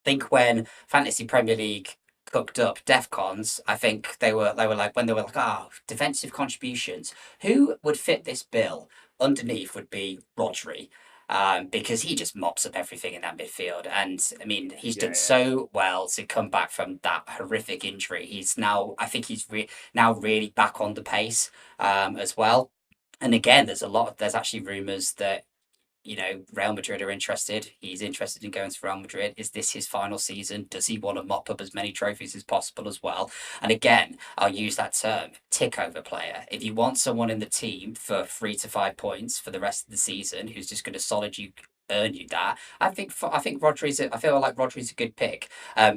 S2: Think when Fantasy Premier League cooked up DEFCONs, I think they were like, when they were like, oh, defensive contributions, who would fit this bill? Underneath would be Rodri. Because he just mops up everything in that midfield. And I mean, he's
S1: Yeah,
S2: done
S1: yeah.
S2: so well to come back from that horrific injury. He's now, I think now really back on the pace as well. And again, there's actually rumours that Real Madrid are interested. He's interested in going to Real Madrid. Is this his final season? Does he want to mop up as many trophies as possible as well? And again, I'll use that term, tick over player. If you want someone in the team for 3 to 5 points for the rest of the season, who's just going to earn you that. I feel like Rodri's a good pick.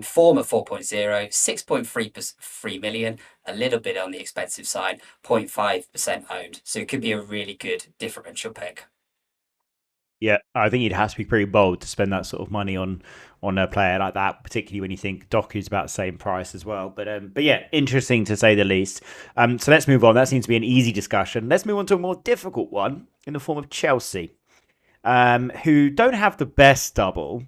S2: Form at 4.0, 6.3 million, a little bit on the expensive side, 0.5% owned. So it could be a really good differential pick.
S1: Yeah, I think it has to be pretty bold to spend that sort of money on a player like that, particularly when you think Doku's about the same price as well. But yeah, interesting to say the least. So let's move on. That seems to be an easy discussion. Let's move on to a more difficult one in the form of Chelsea, who don't have the best double,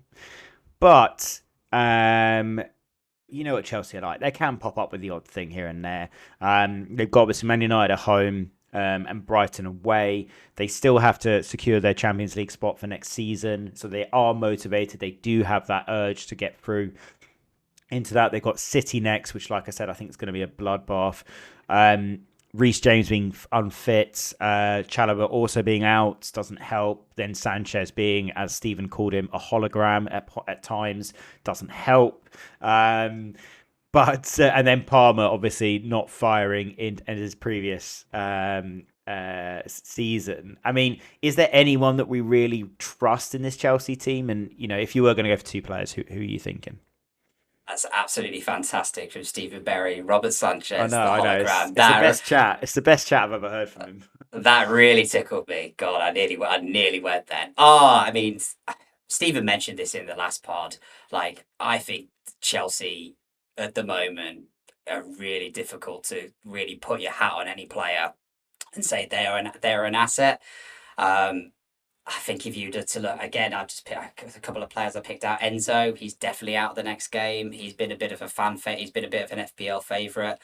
S1: but you know what Chelsea are like. They can pop up with the odd thing here and there. They've got obviously Man United at home, and Brighton away. They still have to secure their Champions League spot for next season. So they are motivated. They do have that urge to get through into that. They've got City next, which, like I said, I think is going to be a bloodbath. Reece James being unfit, Chalobah also being out doesn't help. Then Sanchez being, as Stephen called him, a hologram at times doesn't help. But and then Palmer obviously not firing in his previous season. I mean, is there anyone that we really trust in this Chelsea team? And if you were going to go for two players, who are you thinking?
S2: That's absolutely fantastic from Stephen Berry, Robert Sanchez, the
S1: I know.
S2: hologram.
S1: It's the
S2: That
S1: best chat. It's the best chat I've ever heard from him.
S2: that really tickled me. God, I nearly went then. Oh, I mean, Stephen mentioned this in the last pod. Like, I think Chelsea at the moment are really difficult to really put your hat on any player and say they're an asset. Um, I think if you were to look again, I've just picked a couple of players I picked out. Enzo, he's definitely out the next game. He's been a bit of a he's been a bit of an FPL favourite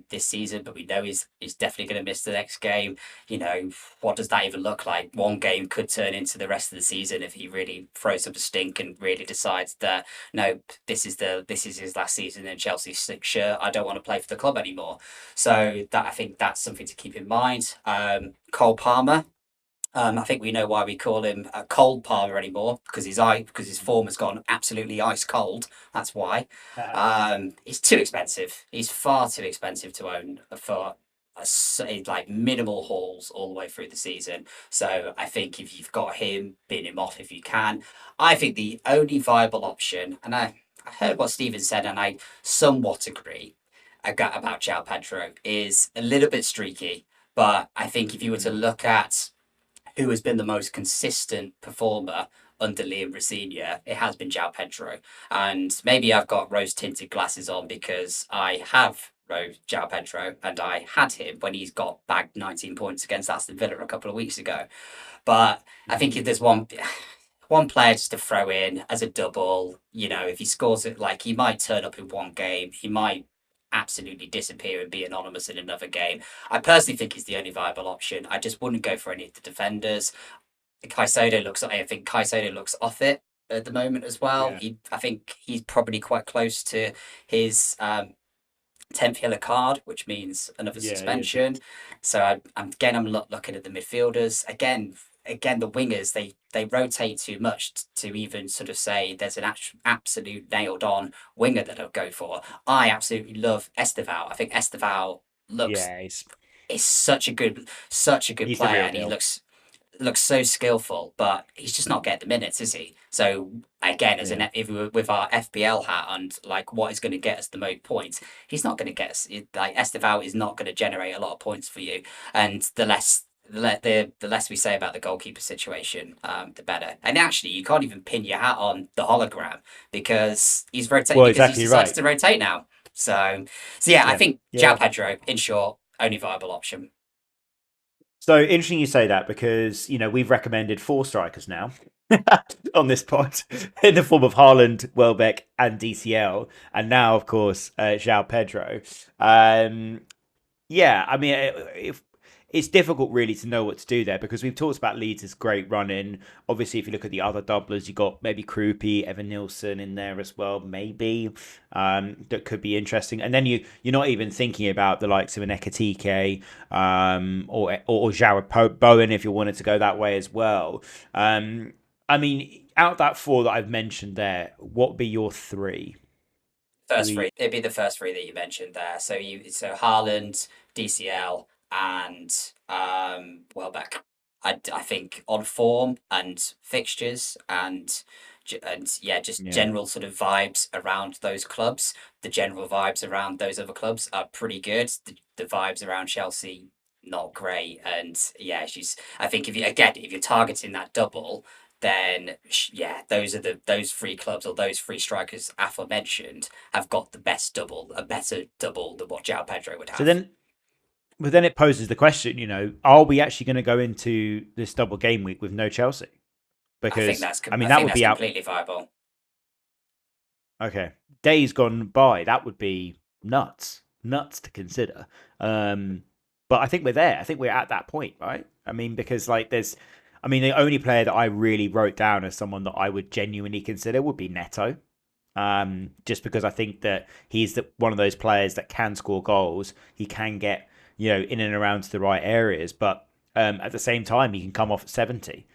S2: this season, but we know he's definitely going to miss the next game. You know, what does that even look like? One game could turn into the rest of the season if he really throws up a stink and really decides that no, this is his last season in Chelsea's shirt. I don't want to play for the club anymore. So that I think that's something to keep in mind. Cole Palmer. I think we know why we call him a cold Palmer anymore because his form has gone absolutely ice cold. That's why. He's too expensive. He's far too expensive to own for like minimal hauls all the way through the season. So I think if you've got him, bin him off if you can. I think the only viable option, and I heard what Stephen said, and I somewhat agree about João Pedro, is a little bit streaky. But I think if you were to look at who has been the most consistent performer under Liam Rosenior, it has been João Pedro. And maybe I've got rose tinted glasses on because I have João Pedro and I had him when he's got bagged 19 points against Aston Villa a couple of weeks ago. But I think if there's one player just to throw in as a double, you know, if he scores it, like he might turn up in one game, he might absolutely disappear and be anonymous in another game. I personally think he's the only viable option. I just wouldn't go for any of the defenders. I think Caicedo looks off it at the moment as well.
S1: Yeah,
S2: I think he's probably quite close to his 10th yellow card, which means another
S1: yeah, he is.
S2: suspension. So I'm looking at the midfielders again. Again, the wingers they rotate too much to even sort of say there's an absolute nailed on winger that I'll go for. I absolutely love Esteval. I think Esteval looks
S1: Yeah,
S2: is such a good
S1: he's the
S2: player,
S1: real
S2: and he
S1: deal.
S2: looks so skillful, but he's just not getting the minutes, is he? So again,
S1: Yeah.
S2: if we were with our FPL hat and like what is going to get us the most points, he's not going to get us. Like Esteval is not going to generate a lot of points for you, and the less we say about the goalkeeper situation, the better. And actually, you can't even pin your hat on the hologram because he's rotating
S1: Well,
S2: because he's
S1: exactly
S2: decided
S1: right.
S2: to rotate now. So yeah, I
S1: Yeah,
S2: think João
S1: yeah.
S2: Pedro, in short, only viable option.
S1: So interesting you say that because we've recommended four strikers now on this pod in the form of Haaland, Welbeck, and DCL, and now of course João Pedro. Um, Yeah, I mean, if it's difficult really to know what to do there because we've talked about Leeds' great running. Obviously, if you look at the other doublers, you got maybe Krupi, Evan Nilsson in there as well, maybe that could be interesting. And then you're not even thinking about the likes of an Ekatike or Jared Bowen if you wanted to go that way as well. I mean, out of that four that I've mentioned there, what would be your three? Who are
S2: First
S1: you?
S2: three. It'd be the first three that you mentioned there. So Haaland, DCL, and Welbeck. I think on form and fixtures and yeah, just
S1: Yeah,
S2: general sort of vibes around those clubs. The general vibes around those other clubs are pretty good. The vibes around Chelsea not great. And yeah, she's. I think if you're targeting that double, then yeah, those three clubs or those three strikers aforementioned have got the best double, a better double than what João Pedro would
S1: so
S2: have.
S1: then But then it poses the question, are we actually going to go into this double game week with no Chelsea? Because I mean
S2: I
S1: that
S2: think
S1: would
S2: that's
S1: be out.
S2: completely viable.
S1: Okay, days gone by, that would be nuts to consider. But I think we're there. I think we're at that point, right? I mean, because the only player that I really wrote down as someone that I would genuinely consider would be Neto. Just because I think that he's one of those players that can score goals. He can get in and around to the right areas, but at the same time, he can come off at 70.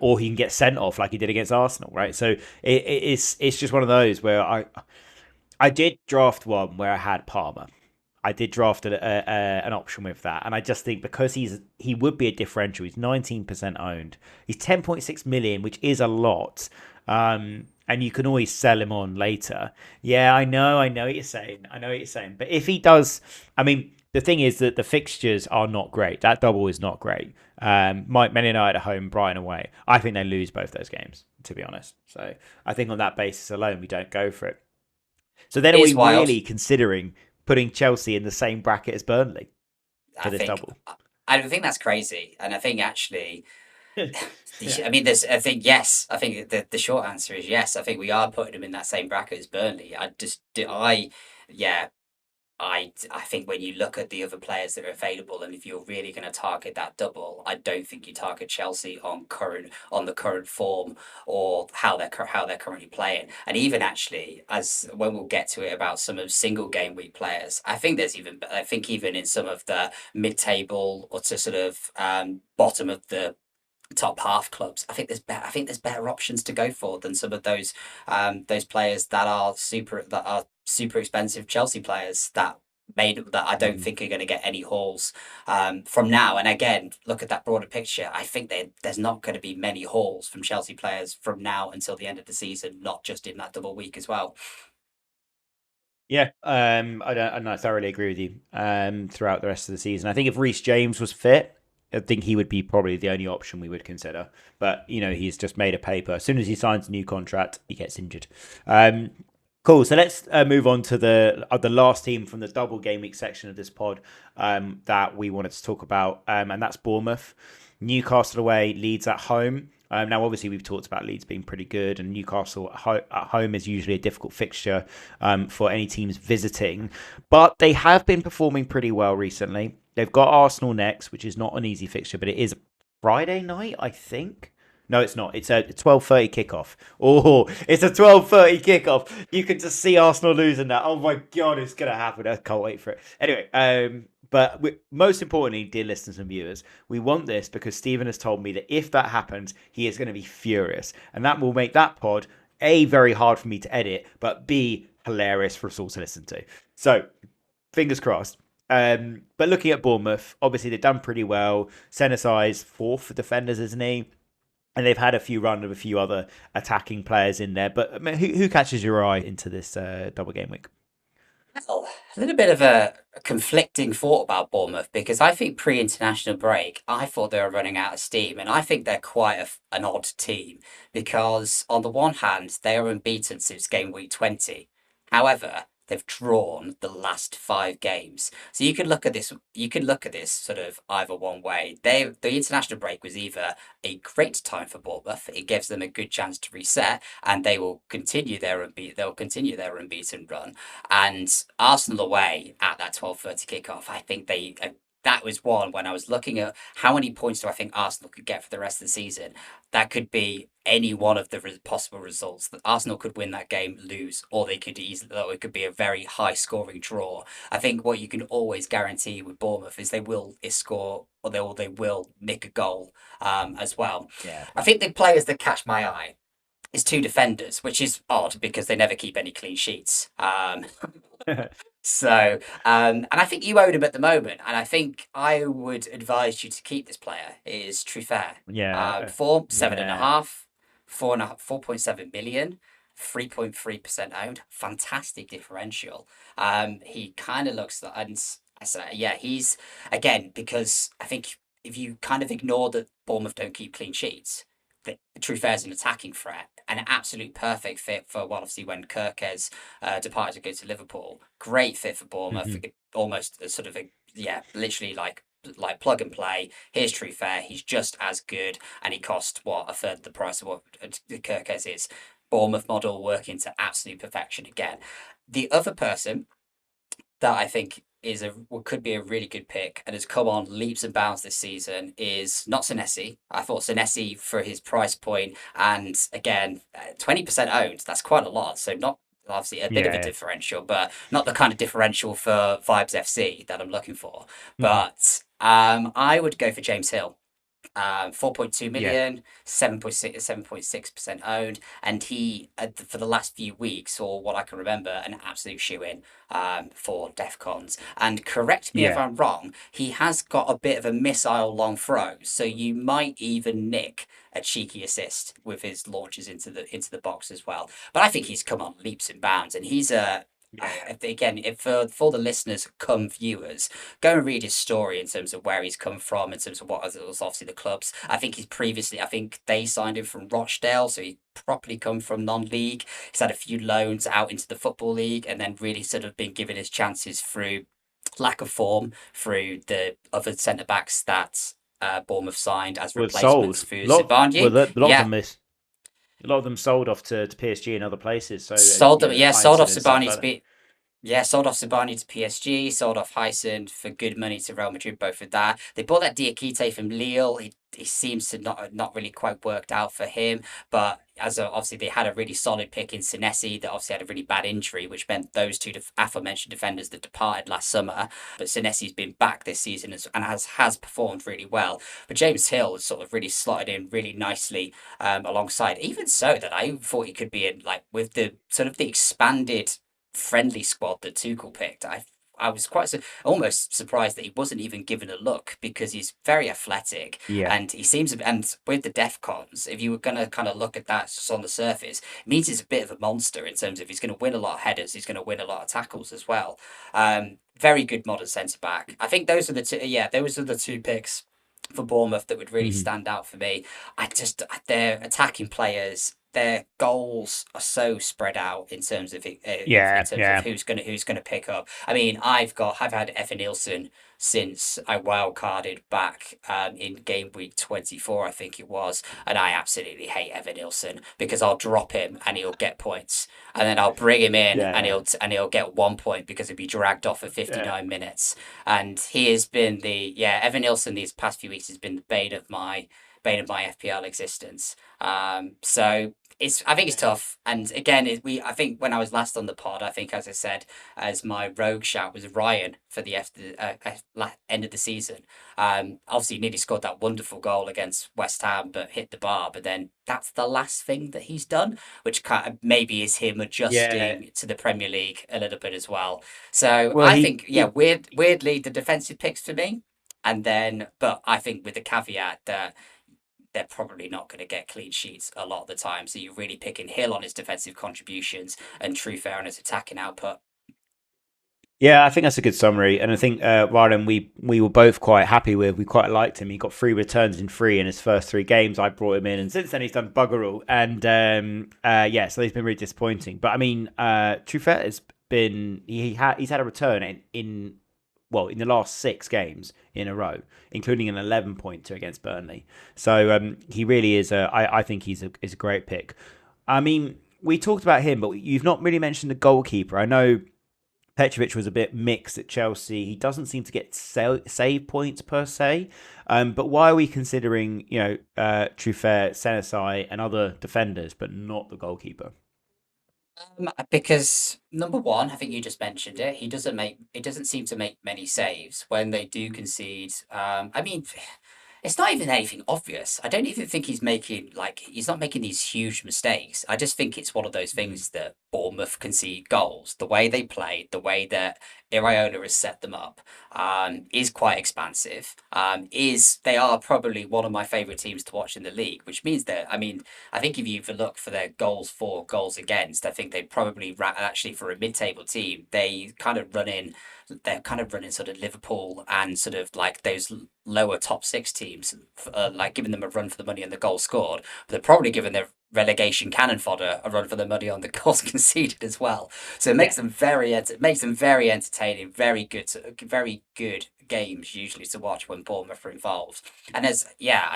S1: Or he can get sent off like he did against Arsenal, right? So it's just one of those where I did draft one where I had Palmer. I did draft an option with that, and I just think because he would be a differential. He's 19% owned. He's 10.6 million, which is a lot. And you can always sell him on later. Yeah, I know what you're saying. But if he does, I mean, the thing is that the fixtures are not great. That double is not great. Man United at home, Brighton away. I think they lose both those games, to be honest. So I think on that basis alone, we don't go for it. So then are
S2: It
S1: we
S2: is wild.
S1: really considering putting Chelsea in the same bracket as Burnley for
S2: I
S1: this
S2: think
S1: double?
S2: I think that's crazy, and I think actually.
S1: Yeah.
S2: I mean, there's. I think yes. I think the short answer is yes. I think we are putting them in that same bracket as Burnley. I just yeah. I think when you look at the other players that are available, and if you're really going to target that double, I don't think you target Chelsea on the current form or how they're currently playing. And even actually, as when we'll get to it about some of single game week players, I think even in some of the mid table or to sort of bottom of the top half clubs, I think there's better options to go for than some of those players that are super expensive Chelsea players that I don't
S1: Mhm.
S2: think are going to get any hauls from now. And again, look at that broader picture. I think there's not going to be many hauls from Chelsea players from now until the end of the season, not just in that double week as well.
S1: Yeah, I thoroughly agree with you. Throughout the rest of the season, I think if Reece James was fit, I think he would be probably the only option we would consider. But he's just made a paper. As soon as he signs a new contract, he gets injured. Um, cool. So let's move on to the last team from the double game week section of this pod that we wanted to talk about, and that's Bournemouth. Newcastle away, Leeds at home. Now, obviously, we've talked about Leeds being pretty good, and Newcastle at home is usually a difficult fixture for any teams visiting. But they have been performing pretty well recently. They've got Arsenal next, which is not an easy fixture, but it is Friday night, I think. No, it's not. It's a 12:30 kickoff. Oh, it's a 12:30 kickoff. You can just see Arsenal losing that. Oh my god, it's gonna happen. I can't wait for it. Anyway, but most importantly, dear listeners and viewers, we want this because Stephen has told me that if that happens, he is going to be furious, and that will make that pod A, very hard for me to edit, but B, hilarious for us all to listen to. So, fingers crossed. But looking at Bournemouth, obviously they've done pretty well. Senesi's fourth for defenders, isn't he? And they've had a few run of a few other attacking players in there. But I mean, who catches your eye into this double game week?
S2: Well, a little bit of a conflicting thought about Bournemouth because I think pre-international break, I thought they were running out of steam, and I think they're quite an odd team because on the one hand, they are unbeaten since game week 20. However, they've drawn the last five games. So you can look at this sort of either one way. The international break was either a great time for Bournemouth, it gives them a good chance to reset, and they'll continue their unbeaten run, and Arsenal away at that 12:30 kickoff. I think that was one when I was looking at how many points do I think Arsenal could get for the rest of the season. That could be any one of the possible results. That Arsenal could win that game, lose, or they could easily, or it could be a very high scoring draw. I think what you can always guarantee with Bournemouth is they will score or they will nick a goal as well.
S1: Yeah.
S2: I think the players that catch my eye is two defenders, which is odd because they never keep any clean sheets. And I think you own him at the moment, and I think I would advise you to keep this player. Is Truffert.
S1: Yeah.
S2: Four, seven and a
S1: Yeah.
S2: half, 4.7 million, 3.3% owned. Fantastic differential. He kind of looks like, and I say, yeah, he's again because I think if you kind of ignore that Bournemouth don't keep clean sheets, the Truffert is an attacking threat, an absolute perfect fit for well, obviously when Kirkes departed to go to Liverpool. Great fit for Bournemouth.
S1: Mhm.
S2: Almost a sort of literally like plug and play. Here's Truffert. He's just as good, and he cost what a third of the price of what Kirkes is. Bournemouth model working to absolute perfection again. The other person that I think could be a really good pick and has come on leaps and bounds this season is not Senesi. I thought Senesi for his price point and again 20% owned. That's quite a lot. So not obviously a bit of a
S1: Yeah.
S2: differential, but not the kind of differential for Vibes FC that I'm looking for.
S1: Mhm.
S2: But I would go for James Hill. 4.2
S1: Yeah.
S2: million, 7.6% owned, and he for the last few weeks, or what I can remember, an absolute shoe in for Defcons. And correct me if
S1: Yeah.
S2: I'm wrong, he has got a bit of a missile long throw, so you might even nick a cheeky assist with his launches into the box as well. But I think he's come on leaps and bounds, and he's a
S1: Yeah.
S2: again, if for the listeners come viewers, go and read his story in terms of where he's come from, in terms of what was obviously the clubs. I think they signed him from Rochdale, so he properly come from non-league. He's had a few loans out into the football league, and then really sort of been given his chances through lack of form through the other centre backs that Bournemouth signed as
S1: Well,
S2: replacements
S1: sold.
S2: for
S1: A lot. Well,
S2: Zibanejad.
S1: a lot of
S2: Yeah,
S1: them is. A lot of them sold off to PSG and other places. So
S2: sold them. Yeah, sold off
S1: Heinsohn and stuff
S2: Zibanejad
S1: like
S2: to
S1: that.
S2: be. Yeah, sold off Sabani to PSG, sold off Heisen for good money to Real Madrid, both with that. They bought that Diakite from Lille. He seems to not really quite worked out for him. But obviously they had a really solid pick in Senesi that obviously had a really bad injury, which meant those two aforementioned defenders that departed last summer. But Senesi's been back this season and has performed really well. But James Hill has sort of really slotted in really nicely alongside. Even so, that I thought he could be in like with the sort of the expanded friendly squad that Tuchel picked. I was quite almost surprised that he wasn't even given a look because he's very athletic
S1: Yeah.
S2: and he seems and with the DEFCONs, if you were going to kind of look at that just on the surface, it means he's a bit of a monster in terms of he's going to win a lot of headers, he's going to win a lot of tackles as well. Very good modern centre back. I think those are the two. Yeah, those are the two picks for Bournemouth that would really
S1: Hmm.
S2: stand out for me. I just their attacking players, their goals are so spread out in terms of in
S1: Yeah.
S2: terms of
S1: Yeah.
S2: who's gonna pick up. I mean, I've had Evan Nielsen since I wildcarded back in game week 24, I think it was, and I absolutely hate Evan Nielsen because I'll drop him and he'll get points, and then I'll bring him in and
S1: Yeah.
S2: he'll get 1 point because he'll be dragged off for
S1: Yeah.
S2: 59 minutes. And he has been Evan Nielsen these past few weeks has been the bane of my FPL existence. So I think it's tough. And again, I think when I was last on the pod, I think as I said, as my rogue shout was Ryan for the end of the season. Obviously, he nearly scored that wonderful goal against West Ham, but hit the bar. But then that's the last thing that he's done, which kind of maybe is him
S1: Yeah.
S2: adjusting to the Premier League a little bit as well. So
S1: Well,
S2: I
S1: he,
S2: think, yeah,
S1: he
S2: weirdly, the defensive picks for me. And then, but I think with the caveat that they're probably not going to get clean sheets a lot of the time. So you're really picking Hill on his defensive contributions and Truefair on his attacking output.
S1: Yeah, I think that's a good summary, and I think Ryan, we were both quite happy with. We quite liked him. He got 3 returns in three in his first 3 games. I brought him in, and since then he's done bugger all. And yeah, so he's been really disappointing. But I mean, Truffet has been he's had a return in the last 6 games in a row, including an 11 pointer against Burnley. So he really is. I think is a great pick. I mean, we talked about him, but you've not really mentioned the goalkeeper. I know Petrovic was a bit mixed at Chelsea. He doesn't seem to get save points per se. But why are we considering, Truffert, Senesi, and other defenders, but not the goalkeeper?
S2: Because number one, I think you just mentioned it. He doesn't seem to make many saves when they do concede. I mean, it's not even anything obvious. I don't even think he's not making these huge mistakes. I just think it's one of those
S1: Mm.
S2: things that Bournemouth concede goals. The way they play, the way that Iraola has set them up, is quite expansive. Is They are probably one of my favourite teams to watch in the league, which means that I mean I think if you look for their goals for, goals against, I think they probably actually for a mid-table team they're kind of running sort of Liverpool and sort of like those lower top six teams, like giving them a run for the money on the goals scored. But they're probably giving their relegation cannon fodder a run for the money on the goals conceded as well. So it
S1: Yeah.
S2: makes them very entertaining, very good games usually to watch when Bournemouth are involved. And as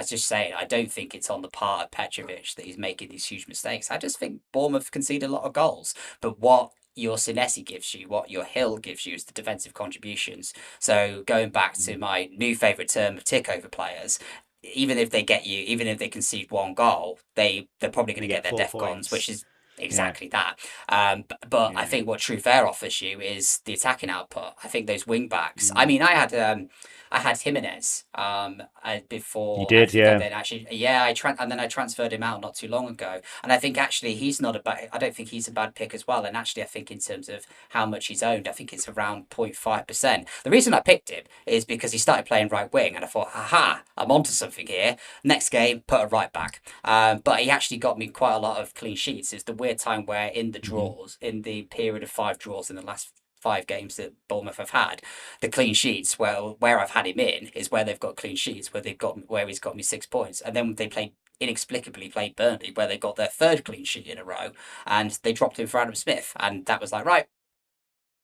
S2: just saying, I don't think it's on the part of Petrovic that he's making these huge mistakes. I just think Bournemouth concede a lot of goals. But what your Sinesi gives you, what your Hill gives you, is the defensive contributions. So going back to
S1: Mm.
S2: my new favourite term of tick over players, even if they concede one goal, they're probably going
S1: You
S2: to get
S1: get
S2: their
S1: 4 points.
S2: defcons, which is
S1: Yeah.
S2: exactly that. But I
S1: Yeah.
S2: think what Truefair offers you is the attacking output. I think those wing backs. I
S1: Mm.
S2: mean, I had Jimenez
S1: You
S2: before.
S1: did,
S2: And
S1: yeah.
S2: then actually, yeah, and then I transferred him out not too long ago. And I think actually he's not a bad. I don't think he's a bad pick as well. And actually, I think in terms of how much he's owned, I think it's around 0.5%. The reason I picked him is because he started playing right wing, and I thought, aha, I'm onto something here. Next game, put a right back. But he actually got me quite a lot of clean sheets. It's the weird time where
S1: Hmm.
S2: in the period of 5 draws in the last 5 games that Bournemouth have had, the clean sheets where I've had him in is where they've got clean sheets where he's got me 6 points, and then they inexplicably played Burnley where they got their third clean sheet in a row, and they dropped him for Adam Smith, and that was like right.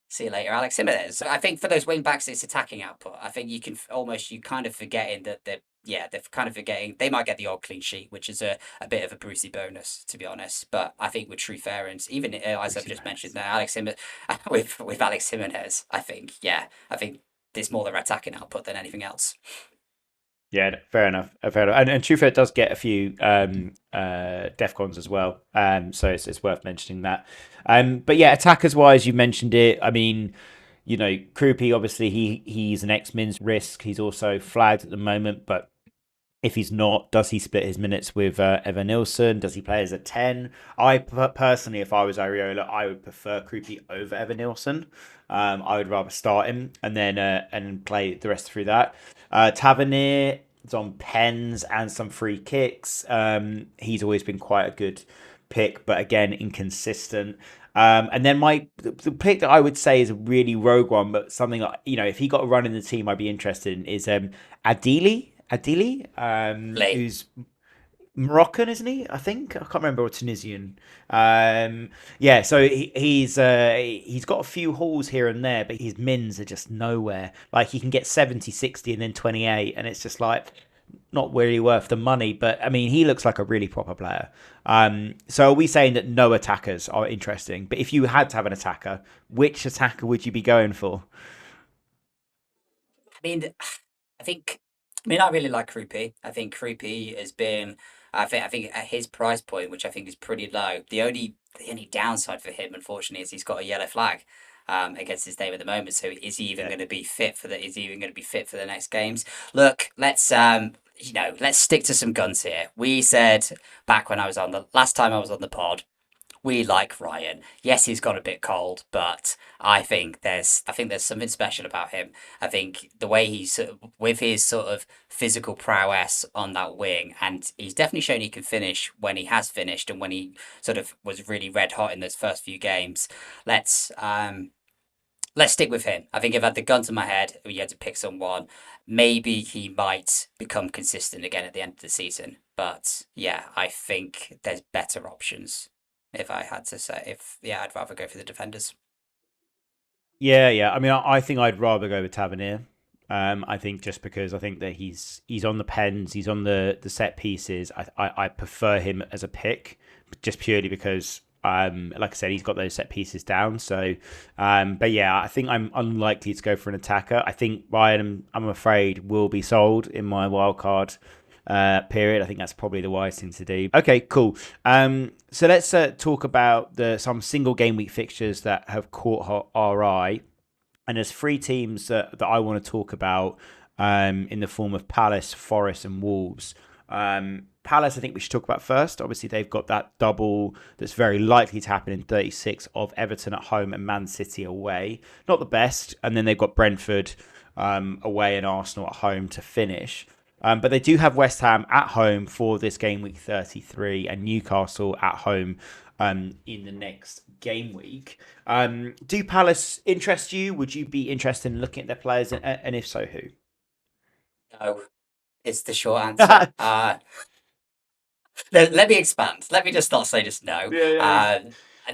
S2: See you later, Alex Jimenez. I think for those wing backs, it's attacking output. I think you can almost you kind of forgetting that they're kind of forgetting they might get the odd clean sheet, which is a bit of a Brucey bonus to be honest. But I think with True Ferens, even as I've
S1: Brucey
S2: just mentioned,
S1: bonus.
S2: there, Alex Jimenez with Alex Jimenez, I think there's more their attacking output than anything else.
S1: Yeah, fair enough. Fair enough. And Truefair does get a few Defcons as well. So it's worth mentioning that. But yeah, attackers wise, you mentioned it. I mean, Krupi, obviously he's an X-Min's risk. He's also flagged at the moment, but if he's not, does he split his minutes with Evan Nilsson? Does he play as a 10? I personally, if I was Ariola, I would prefer Krupi over Evan Nilsson. I would rather start him and play the rest through that. Tavernier is on pens and some free kicks. He's always been quite a good pick, but again, inconsistent. And then the pick that I would say is a really rogue one, but something like, if he got a run in the team, I'd be interested in is Adili,
S2: Lee,
S1: who's Moroccan, isn't he? I think I can't remember, or Tunisian. Yeah, so he's got a few hauls here and there, but his mins are just nowhere. Like he can get 70, 60, and then 28, and it's just like not really worth the money. But I mean, he looks like a really proper player. So are we saying that no attackers are interesting? But if you had to have an attacker, which attacker would you be going for?
S2: I mean, I think. I mean, I really like Krupi. I think Krupi has been. I think at his price point, which I think is pretty low, the only downside for him, unfortunately, is he's got a yellow flag against his name at the moment. So is he even
S1: Yeah.
S2: going to be fit for the? Is he even going to be fit for the next games? Look, let's stick to some guns here. We said back when I was on the last time I was on the pod, we like Ryan. Yes, he's got a bit cold, but I think there's something special about him. I think the way he's with his sort of physical prowess on that wing, and he's definitely shown he can finish when he has finished, and when he sort of was really red hot in those first few games. Let's um let's stick with him. I think if I had the gun to my head, we had to pick someone, maybe he might become consistent again at the end of the season. But yeah, I think there's better options. If I had to say, if yeah, I'd rather go for the defenders.
S1: Yeah, yeah. I mean, I think I'd rather go with Tavernier. I think just because I think that he's on the pens, he's on the set pieces. I prefer him as a pick, just purely because like I said, he's got those set pieces down. So, but yeah, I think I'm unlikely to go for an attacker. I think Ryan, I'm afraid, will be sold in my wildcard period. I think that's probably the wise thing to do. Okay, cool. So let's talk about some single game week fixtures that have caught our eye. And there's three teams that I want to talk about in the form of Palace, Forest, and Wolves. Palace, I think we should talk about first. Obviously, they've got that double that's very likely to happen in 36 of Everton at home and Man City away. Not the best. And then they've got Brentford away and Arsenal at home to finish. But they do have West Ham at home for this game week 33 and Newcastle at home in the next game week. Do Palace interest you? Would you be interested in looking at their players? And if so, who?
S2: No, it's the short answer. Let me expand. Let me just not say just no.
S1: Yeah.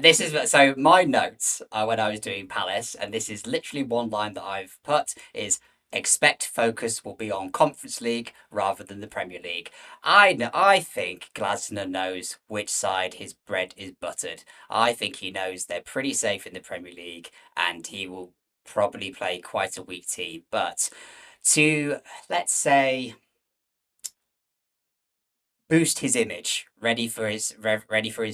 S2: This is so my notes when I was doing Palace, and this is literally one line that I've put is expect focus will be on Conference League rather than the Premier League. I think Glasner knows which side his bread is buttered. I think he knows they're pretty safe in the Premier League, and he will probably play quite a weak team. But to let's say boost his image, ready for his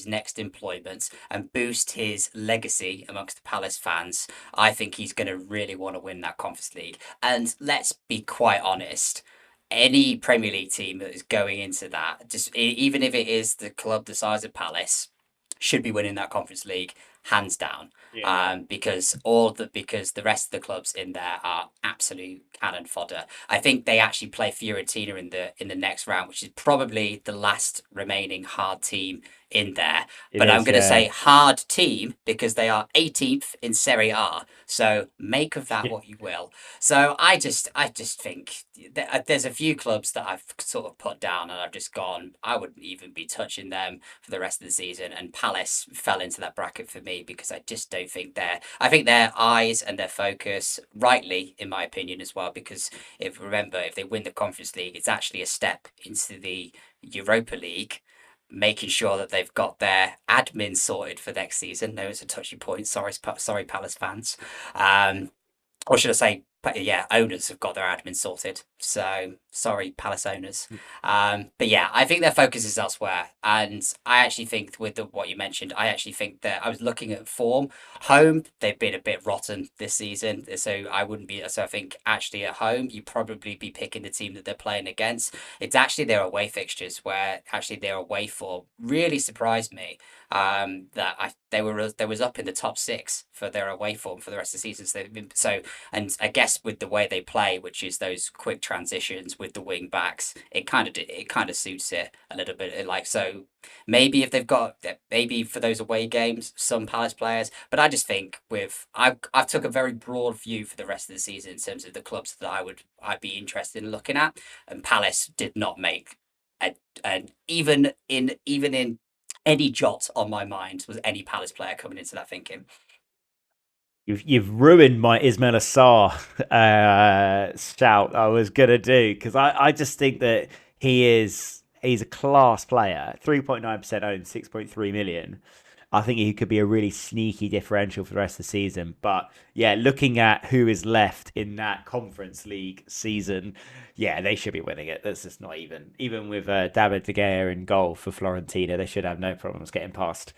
S2: next employment, and boost his legacy amongst the Palace fans. I think he's going to really want to win that Conference League. And let's be quite honest. Any Premier League team that is going into that, just even if it is the club the size of Palace, should be winning that Conference League hands down.
S1: Yeah.
S2: Because the rest of the clubs in there are absolute cannon fodder. I think they actually play Fiorentina in the next round, which is probably the last remaining hard team in there.
S1: It
S2: But I'm
S1: is,
S2: going to
S1: yeah.
S2: say hard team because they are 18th in Serie A. So make of that what you will. So I just think there's a few clubs that I've sort of put down and I've just gone. I wouldn't even be touching them for the rest of the season. And Palace fell into that bracket for me because I just don't think they're. I think their eyes and their focus, rightly in my opinion as well, because if they win the Conference League, it's actually a step into the Europa League, making sure that they've got their admin sorted for next season. No, it's a touchy point. Sorry, Palace fans. Or should I say, yeah, owners have got their admin sorted. So sorry, Palace owners. But yeah, I think their focus is elsewhere. And I actually think with what you mentioned, I actually think that I was looking at form. Home, they've been a bit rotten this season. So I wouldn't be, so I think actually at home, you'd probably be picking the team that they're playing against. It's actually their away fixtures where actually their away form really surprised me. They was up in the top six for their away form for the rest of the season. And I guess with the way they play, which is those quick transitions with the wing backs, it kind of suits it a little bit. Like so, maybe if they've got maybe for those away games, some Palace players. But I just think I've took a very broad view for the rest of the season in terms of the clubs that I'd be interested in looking at, and Palace did not make a, an even in any jot on my mind was any Palace player coming into that thinking.
S1: You've ruined my Ismail Assar shout I was gonna do because I just think that he's a class player. 3.9% owned, 6.3 million. I think he could be a really sneaky differential for the rest of the season. But yeah, looking at who is left in that Conference League season, yeah, they should be winning it. That's just not even with David De Gea in goal for Florentina, they should have no problems getting past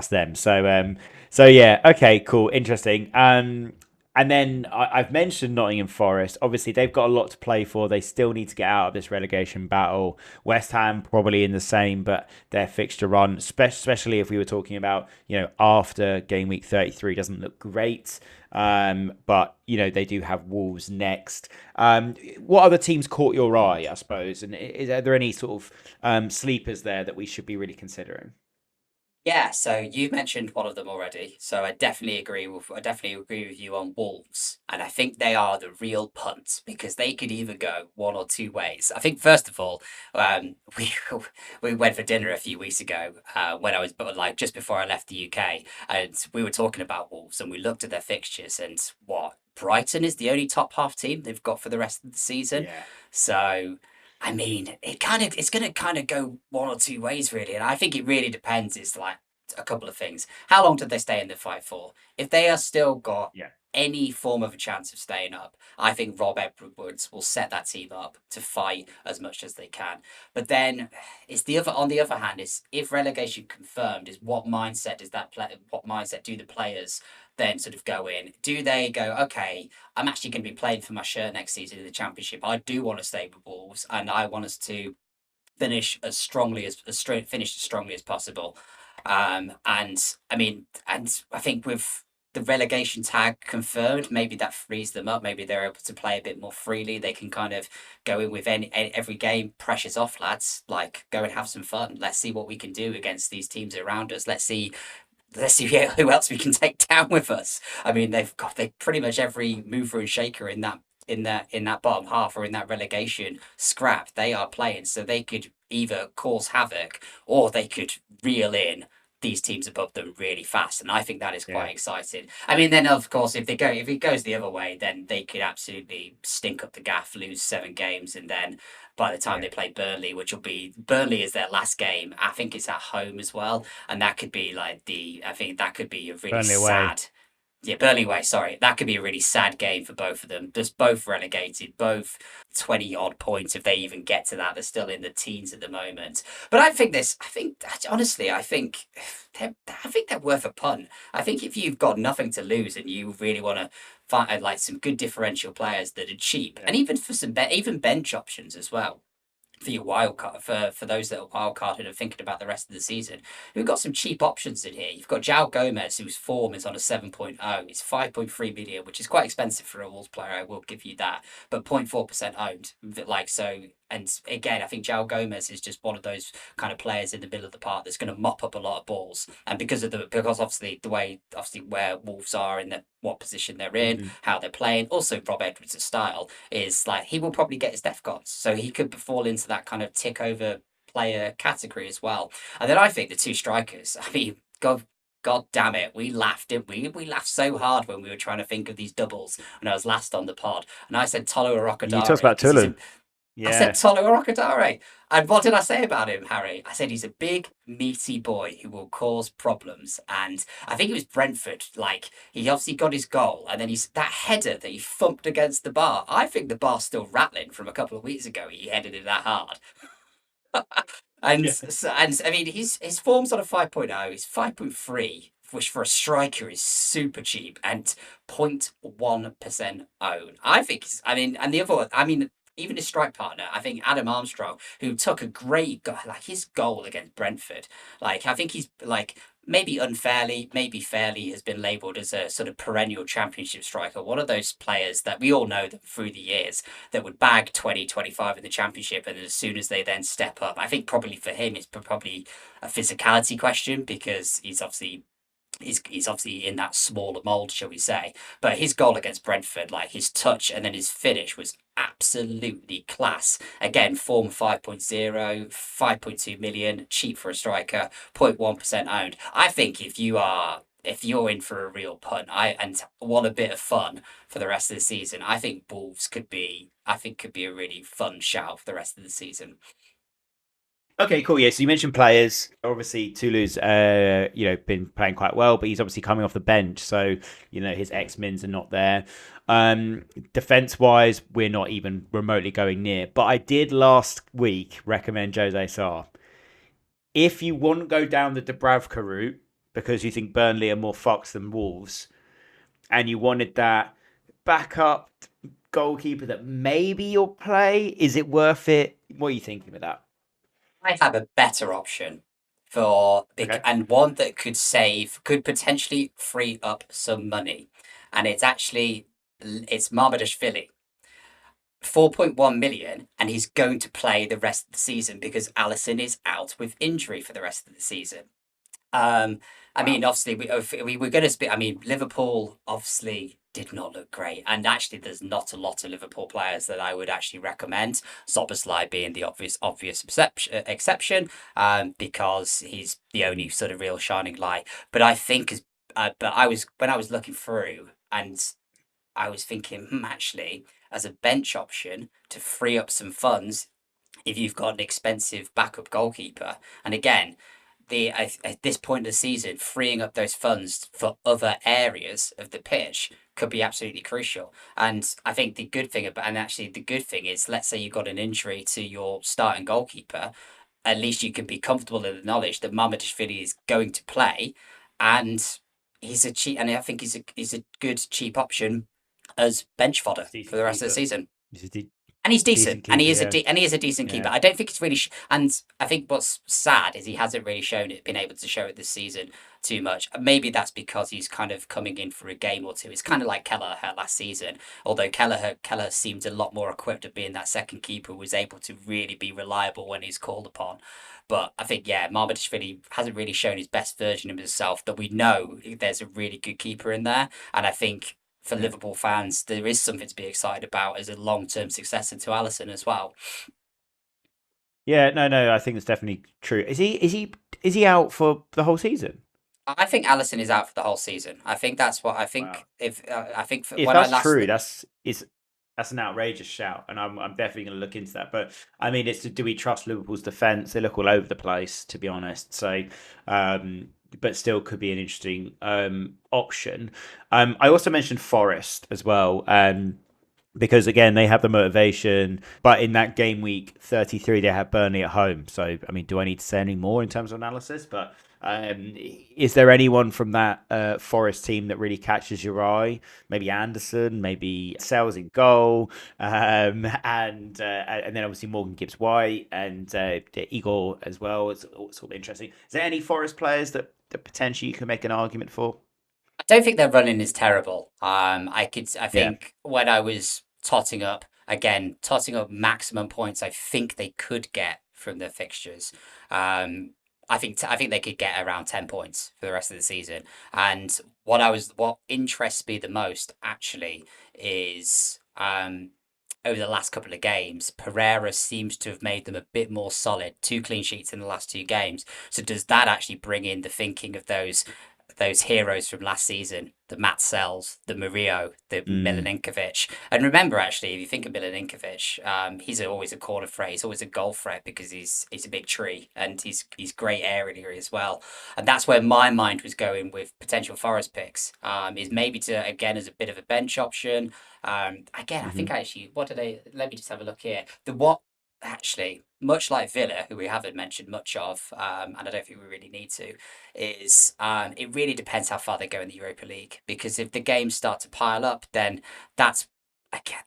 S1: them. So yeah, okay, cool, interesting. And then I've mentioned Nottingham Forest. Obviously, they've got a lot to play for. They still need to get out of this relegation battle. West Ham probably in the same, but their fixture run, especially if we were talking about, after game week 33, doesn't look great. But they do have Wolves next. What other teams caught your eye, I suppose? And are there any sort of sleepers there that we should be really considering?
S2: Yeah, so you've mentioned one of them already. So I definitely agree with you on Wolves. And I think they are the real punt because they could either go one or two ways. I think first of all, we we went for dinner a few weeks ago when I was but like just before I left the UK, and we were talking about Wolves and we looked at their fixtures and what Brighton is the only top half team they've got for the rest of the season.
S1: Yeah.
S2: So I mean, it's gonna kind of go one or two ways really, and I think it really depends. Is like a couple of things. How long did they stay in the fight for? If they are still got
S1: Yeah.
S2: any form of a chance of staying up, I think Rob Edwards will set that team up to fight as much as they can. But then, it's the other. On the other hand, is if relegation confirmed, is what mindset does that play? What mindset do the players then sort of go in? Do they go, okay, I'm actually going to be playing for my shirt next season in the championship. I do want to stay with Wolves, and I want us to finish as strongly as possible. And I mean, and I think with the relegation tag confirmed, maybe that frees them up. Maybe they're able to play a bit more freely. They can kind of go in with every game. Pressure's off, lads. Like, go and have some fun. Let's see what we can do against these teams around us. Let's see who else we can take down with us. I mean, they pretty much every mover and shaker in that bottom half or in that relegation scrap they are playing, so they could either cause havoc or they could reel in these teams above them really fast, and I think that is
S1: Yeah.
S2: quite exciting. I mean, then of course, if it goes the other way, then they could absolutely stink up the gaff, lose 7 games, and then by the time
S1: Yeah.
S2: they play Burnley, which will be Burnley is their last game, I think it's at home as well, and that could be I think that could be a really
S1: Burnley away.
S2: sad. Yeah, Burnley way, sorry. That could be a really sad game for both of them. Just both relegated, both 20 odd points if they even get to that. They're still in the teens at the moment. But honestly, I think they're worth a punt. I think if you've got nothing to lose and you really want to find like some good differential players that are cheap,
S1: Yeah.
S2: and even for even bench options as well, for your wild card for those that are wild carded and thinking about the rest of the season. We've got some cheap options in here. You've got João Gomez, whose form is on a 7.0. It's 5.3 million, which is quite expensive for a Wolves player. I will give you that, but 0.4% owned. Like so, and again, I think João Gomez is just one of those kind of players in the middle of the park that's going to mop up a lot of balls. And because obviously the way obviously where Wolves are in the what position they're in,
S1: Hmm.
S2: how they're playing, also Rob Edwards' style is like he will probably get his DEFCONs, so he could fall into that kind of tick over player category as well. And then I think the two strikers. I mean, God damn it, we laughed, didn't we? We laughed so hard when we were trying to think of these doubles when I was last on the pod, and I said Tolo
S1: You talked
S2: Arokadare
S1: about
S2: because
S1: Tulu.
S2: I said
S1: Yeah.
S2: Tolo Arokadare. And what did I say about him, Harry? I said he's a big, meaty boy who will cause problems. And I think it was Brentford. Like, he obviously got his goal, and then he's that header that he thumped against the bar. I think the bar's still rattling from a couple of weeks ago. He headed it that hard. And
S1: Yeah.
S2: and I mean, his form's on a 5.0. He's 5.3, which for a striker is super cheap, and 0.1% own. I think. I mean, and the other one. I mean, even his strike partner. I think Adam Armstrong, who took a great like his goal against Brentford. Like I think he's like maybe unfairly, maybe fairly, has been labelled as a sort of perennial championship striker. One of those players that we all know that through the years that would bag 20, 25 in the championship. And as soon as they then step up, I think probably for him, it's probably a physicality question because he's obviously in that smaller mold, shall we say. But his goal against Brentford, like his touch and then his finish was absolutely class. Again, form 5.0, 5.2 million, cheap for a striker, 0.1% owned. I think if you're in for a real punt, and want a bit of fun for the rest of the season, I think Wolves could be a really fun shout for the rest of the season.
S1: Okay, cool. Yeah, so you mentioned players. Obviously, Tulu's, been playing quite well, but he's obviously coming off the bench, so his X-Mins are not there. Defense-wise, we're not even remotely going near. But I did last week recommend Jose Sarr. If you want to go down the Dubravka route because you think Burnley are more fucks than Wolves, and you wanted that backup goalkeeper that maybe you'll play, is it worth it? What are you thinking with that?
S2: I have a better option
S1: Okay.
S2: and one that could potentially free up some money, and it's Marmadashvili. 4.1 million, and he's going to play the rest of the season because Allison is out with injury for the rest of the season. Um, I mean,
S1: Wow.
S2: obviously, we were going to speak. I mean, Liverpool obviously did not look great, and actually, there's not a lot of Liverpool players that I would actually recommend. Szoboszlai being the exception, because he's the only sort of real shining light. But I think but I was when I was looking through, and I was thinking, actually, as a bench option to free up some funds if you've got an expensive backup goalkeeper. And again, at this point of the season, freeing up those funds for other areas of the pitch could be absolutely crucial. And I think the good thing is, let's say you got an injury to your starting goalkeeper, at least you can be comfortable in the knowledge that Mamadashvili is going to play, and and I think he's a good cheap option as bench fodder for
S1: Decent
S2: the rest of the
S1: keeper.
S2: season.
S1: He's a
S2: And he's decent,
S1: decent keeper. Yeah.
S2: and he is a decent keeper.
S1: Yeah.
S2: I don't think it's really, and I think what's sad is he hasn't really been able to show it this season too much. Maybe that's because he's kind of coming in for a game or two. It's kind of like Kelleher last season, although Kelleher seemed a lot more equipped at being that second keeper, who was able to really be reliable when he's called upon. But I think, yeah, Marmadashvili hasn't really shown his best version of himself. That we know there's a really good keeper in there, and I think for
S1: Yeah.
S2: Liverpool fans, there is something to be excited about as a long-term successor to Allison as well.
S1: Yeah. No. No. I think it's definitely true. Is he out for the whole season?
S2: I think Allison is out for the whole season. I think that's what I
S1: Wow.
S2: think. If I think
S1: If
S2: when I
S1: that's
S2: last
S1: true, that's an outrageous shout, and I'm definitely going to look into that. But I mean, do we trust Liverpool's defense? They look all over the place, to be honest. So, um, but still could be an interesting option. I also mentioned Forest as well. Because again, they have the motivation, but in that game week 33, they have Burnley at home. So, I mean, do I need to say any more in terms of analysis? But Is there anyone from that Forest team that really catches your eye? Maybe Anderson, maybe Sells in goal, and then obviously Morgan Gibbs White and Igor as well. It's sort of interesting. Is there any Forest players that potentially you can make an argument for?
S2: I don't think their running is terrible. I
S1: Yeah.
S2: think when I was totting up again, totting up maximum points, I think they could get from the fixtures. Um, I think they could get around 10 points for the rest of the season. And what interests me the most actually is over the last couple of games, Pereira seems to have made them a bit more solid. 2 clean sheets in the last 2 games. So does that actually bring in the thinking of those heroes from last season, the Matt Sells, the Murillo, the
S1: Mm,
S2: Milinkovic. And remember, actually, if you think of Milinkovic, he's always a corner threat. He's always a goal threat because he's a big tree and he's great aerially as well. And that's where my mind was going with potential Forest picks. Is maybe to again as a bit of a bench option. Again, I think
S1: hmm
S2: actually, what did they? Let me just have a look here. The what actually, much like Villa, who we haven't mentioned much of, and I don't think we really need to, is it really depends how far they go in the Europa League. Because if the games start to pile up, then that's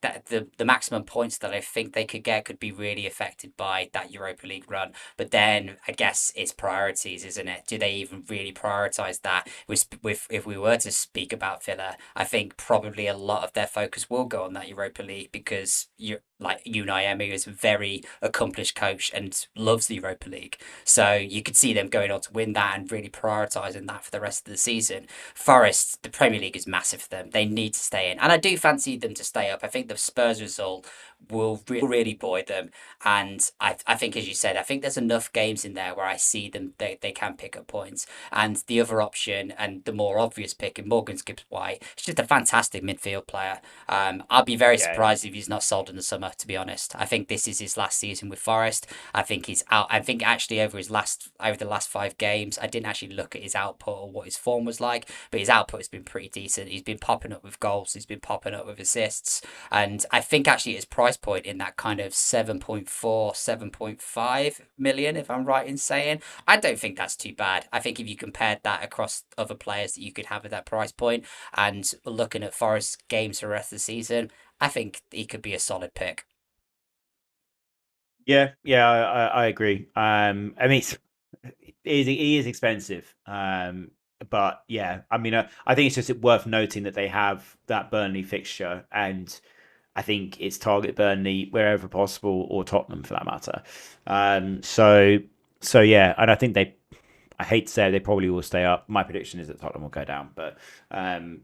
S2: that the maximum points that I think they could get could be really affected by that Europa League run. But then I guess it's priorities, isn't it? Do they even really prioritize that? With if we were to speak about Villa, I think probably a lot of their focus will go on that Europa League because you like Unai Emery is a very accomplished coach and loves the Europa League. So you could see them going on to win that and really prioritising that for the rest of the season. Forest, the Premier League is massive for them. They need to stay in. And I do fancy them to stay up. I think the Spurs result will really buoy them. And I think, as you said, I think there's enough games in there where I see them, they can pick up points. And the other option and the more obvious pick in Morgan Gibbs White, he's just a fantastic midfield player. I'll be very
S1: Yeah, yeah.
S2: surprised if he's not sold in the summer, to be honest. I think this is his last season with Forest. I think he's out. I think actually over the last 5 games, I didn't actually look at his output or what his form was like, but his output has been pretty decent. He's been popping up with goals. He's been popping up with assists, and I think actually his price point in that kind of 7.4, 7.5 million, if I'm right in saying, I don't think that's too bad. I think if you compared that across other players that you could have at that price point, and looking at Forest games for the rest of the season, I think he could be a solid pick.
S1: Yeah, yeah, I agree. I mean, he is expensive. But yeah, I mean, I think it's just worth noting that they have that Burnley fixture, and I think it's target Burnley wherever possible, or Tottenham for that matter. So yeah, and I think they. I hate to say it, they probably will stay up. My prediction is that Tottenham will go down, but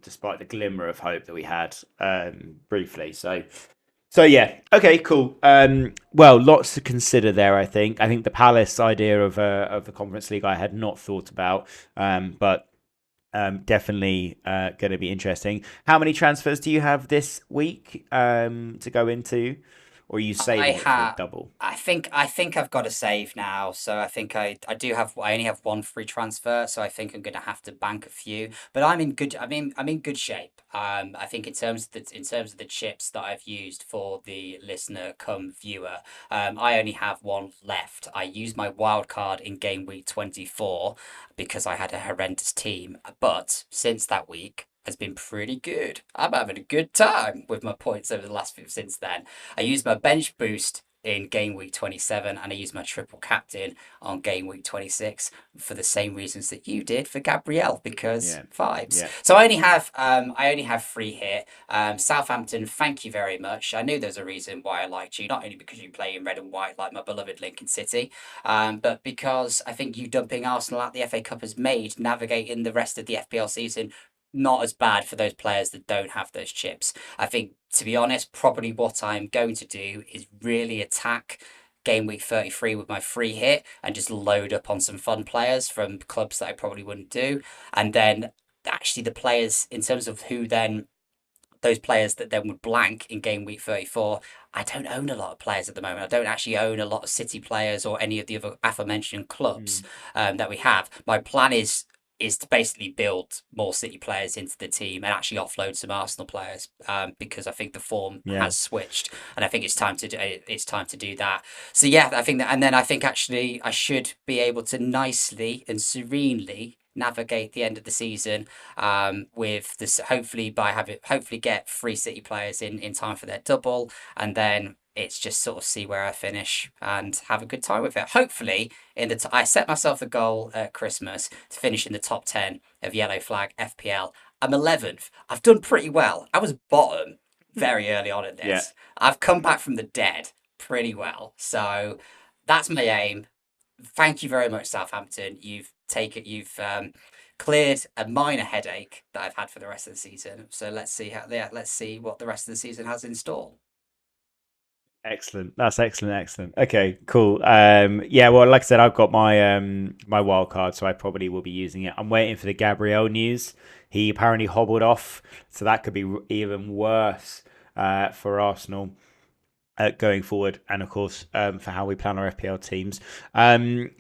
S1: despite the glimmer of hope that we had briefly, so yeah, okay, cool. Well, lots to consider there. I think the Palace idea of the Conference League I had not thought about, but definitely going to be interesting. How many transfers do you have this week to go into, or are you
S2: I
S1: saving it for the
S2: have.
S1: double?
S2: I think I've got to save now, so I think I do have. I only have one free transfer, so I think I'm going to have to bank a few. But I'm in good. I'm in good shape. I think in terms of the chips that I've used for the listener come viewer, I only have one left. I used my wild card in game week 24 because I had a horrendous team, but since that week has been pretty good. I'm having a good time with my points over the last few since then. I used my bench boost in game week 27 and I used my triple captain on game week 26 for the same reasons that you did for Gabrielle because
S1: Yeah,
S2: vibes.
S1: yeah,
S2: So I only have 3 here. Southampton, thank you very much. I knew there's a reason why I liked you, not only because you play in red and white like my beloved Lincoln City, but because I think you dumping Arsenal at the FA Cup has made navigating the rest of the FPL season not as bad for those players that don't have those chips. I think, to be honest, probably what I'm going to do is really attack game week 33 with my free hit and just load up on some fun players from clubs that I probably wouldn't do. And then actually the players in terms of who then those players that then would blank in game week 34. I don't own a lot of players at the moment. I don't actually own a lot of City players or any of the other aforementioned clubs
S1: mm,
S2: that we have. My plan is is to basically build more City players into the team and actually offload some Arsenal players, because I think the form
S1: Yeah.
S2: has switched, and I think it's time to do that. So yeah, I think that, and then I think actually I should be able to nicely and serenely navigate the end of the season, with this, hopefully by having, hopefully get 3 City players in time for their double, and then it's just sort of see where I finish and have a good time with it. Hopefully, I set myself the goal at Christmas to finish in the top 10 of Yellow Flag FPL. I'm 11th. I've done pretty well. I was bottom very early on in
S1: Yeah.
S2: this. I've come back from the dead pretty well. So that's my aim. Thank you very much, Southampton. You've cleared a minor headache that I've had for the rest of the season. So let's see what the rest of the season has in store.
S1: Excellent. That's excellent. Excellent. Okay, cool. Yeah, well, like I said, I've got my wild card, so I probably will be using it. I'm waiting for the Gabriel news. He apparently hobbled off, so that could be even worse for Arsenal going forward, and of course for how we plan our FPL teams.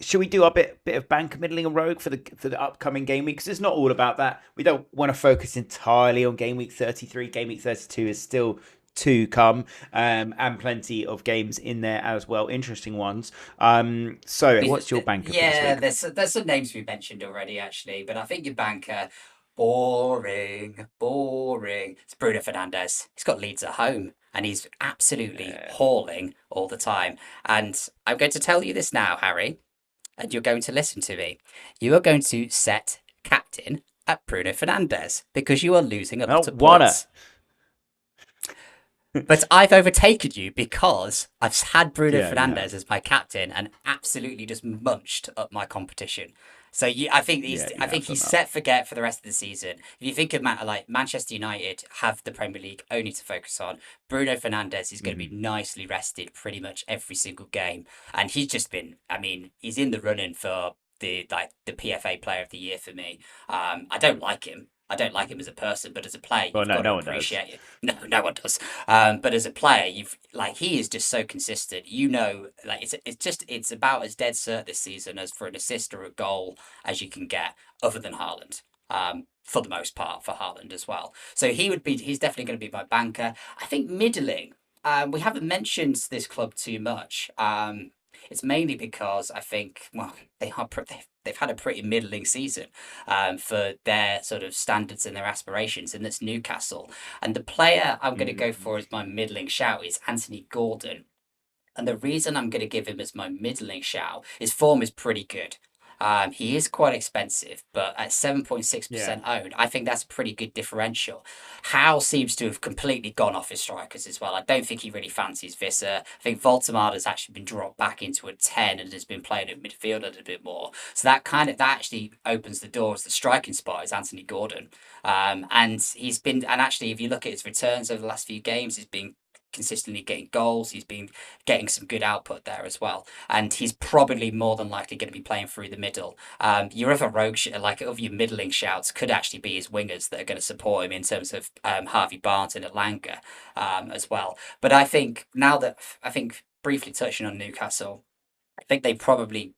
S1: Should we do a bit of banker middling and rogue for the upcoming game week? Because it's not all about that. We don't want to focus entirely on game week 33. Game week 32 is still to come, and plenty of games in there as well, interesting ones. So what's your banker for this
S2: Yeah,
S1: week?
S2: there's some names we mentioned already actually, but I think your banker, boring, boring. It's Bruno Fernandes. He's got Leeds at home, and he's absolutely hauling all the time. And I'm going to tell you this now, Harry, and you're going to listen to me. You are going to set captain at Bruno Fernandes because you are losing a lot
S1: Well,
S2: of
S1: wanna.
S2: points. But I've overtaken you because I've had Bruno
S1: Yeah, you have.
S2: Fernandes as my captain and absolutely just munched up my competition. So
S1: Yeah,
S2: I
S1: you
S2: think
S1: have done
S2: he's
S1: that.
S2: set for the rest of the season. If you think of like Manchester United have the Premier League only to focus on, Bruno Fernandes is going to be
S1: Mhm.
S2: nicely rested pretty much every single game, and he's just been. I mean, he's in the running for the PFA Player of the Year for me. I don't like him. I don't like him as a person, but as a player,
S1: Well,
S2: you've
S1: no,
S2: got to
S1: no one does.
S2: appreciate it. No, no one does. But as a player, you've like he is just so consistent. You know, like it's about as dead cert this season as for an assist or a goal as you can get, other than Haaland. For the most part, for Haaland as well. So he's definitely going to be my banker. I think middling. We haven't mentioned this club too much. It's mainly because I think, well, they've had a pretty middling season, for their sort of standards and their aspirations, and that's Newcastle. And the player I'm going to go
S1: Mm.
S2: for as my middling shout is Anthony Gordon. And the reason I'm going to give him as my middling shout, his form is pretty good. He is quite expensive, but at
S1: Yeah.
S2: 7.6% owned, I think that's a pretty good differential. Howe seems to have completely gone off his strikers as well. I don't think he really fancies Visser. I think Voltemade has actually been dropped back into a 10 and has been playing at midfield a little bit more. So that actually opens the door as the striking spot is Anthony Gordon. And actually, if you look at his returns over the last few games, he's been consistently getting goals. He's been getting some good output there as well. And he's probably more than likely going to be playing through the middle. Your other like of your middling shouts could actually be his wingers that are going to support him in terms of Harvey Barnes and Elanga, as well. But I think briefly touching on Newcastle, I think they probably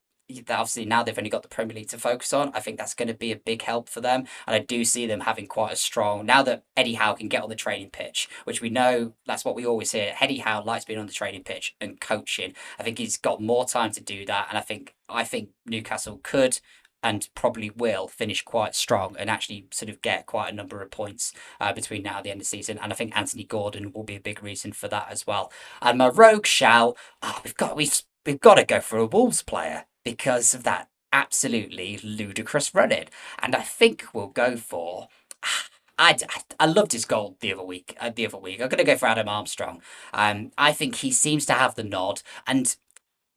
S2: obviously now they've only got the Premier League to focus on. I think that's going to be a big help for them, and I do see them having quite a strong now that Eddie Howe can get on the training pitch, which we know that's what we always hear. Eddie Howe likes being on the training pitch and coaching. I think he's got more time to do that, and I think Newcastle could and probably will finish quite strong and actually sort of get quite a number of points between now and the end of the season. And I think Anthony Gordon will be a big reason for that as well. And my rogue shout, we've got to go for a Wolves player because of that absolutely ludicrous running. And I think we'll go for. I loved his goal the other week. I'm going to go for Adam Armstrong. I think he seems to have the nod, and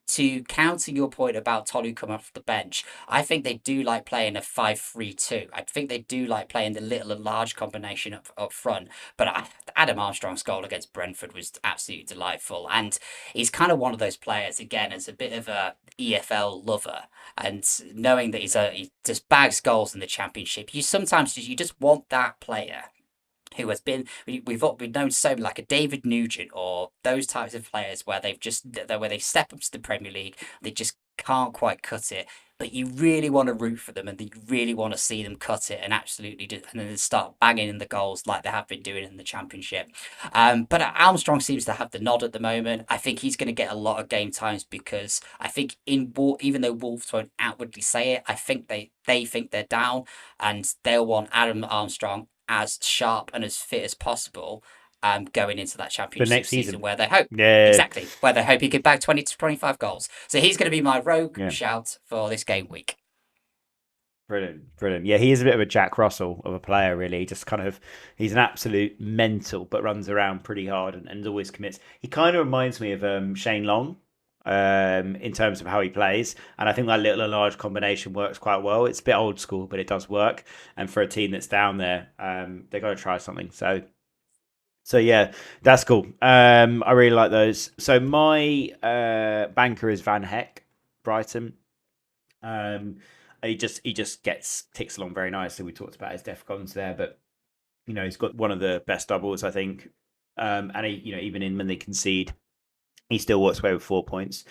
S2: to counter your point about Tolu coming off the bench, I think they do like playing a 5-3-2. I think they do like playing the little and large combination up front. But Adam Armstrong's goal against Brentford was absolutely delightful. And he's kind of one of those players, again, as a bit of a EFL lover. And knowing that he just bags goals in the championship, you just want that player who has been we've known so many, like a David Nugent or those types of players where where they step up to the Premier League, they just can't quite cut it. but you really want to root for them and you really want to see them cut it and absolutely do, and then start banging in the goals like they have been doing in the championship. But Armstrong seems to have the nod at the moment. I think he's going to get a lot of game times because I think even though Wolves won't outwardly say it, I think they think they're down and they'll want Adam Armstrong as sharp and as fit as possible going into that
S1: For
S2: championship
S1: next
S2: season
S1: season.
S2: where they hope
S1: Yeah.
S2: exactly where they hope he could bag 20 to 25 goals. So he's going to be my rogue
S1: Yeah.
S2: shout for this game week.
S1: Brilliant, brilliant. Yeah, he is a bit of a Jack Russell of a player, really. Just kind of, he's an absolute mental, but runs around pretty hard and always commits. He kind of reminds me of Shane Long in terms of how he plays. And I think that little and large combination works quite well. It's a bit old school, but it does work. And for a team that's down there, they've got to try something. So yeah, that's cool. I really like those. So my banker is Van Heck, Brighton. Um, he just gets ticks along very nicely. We talked about his defcons there, but he's got one of the best doubles, I think. And he, even in when they concede, he still walks away with 4 points.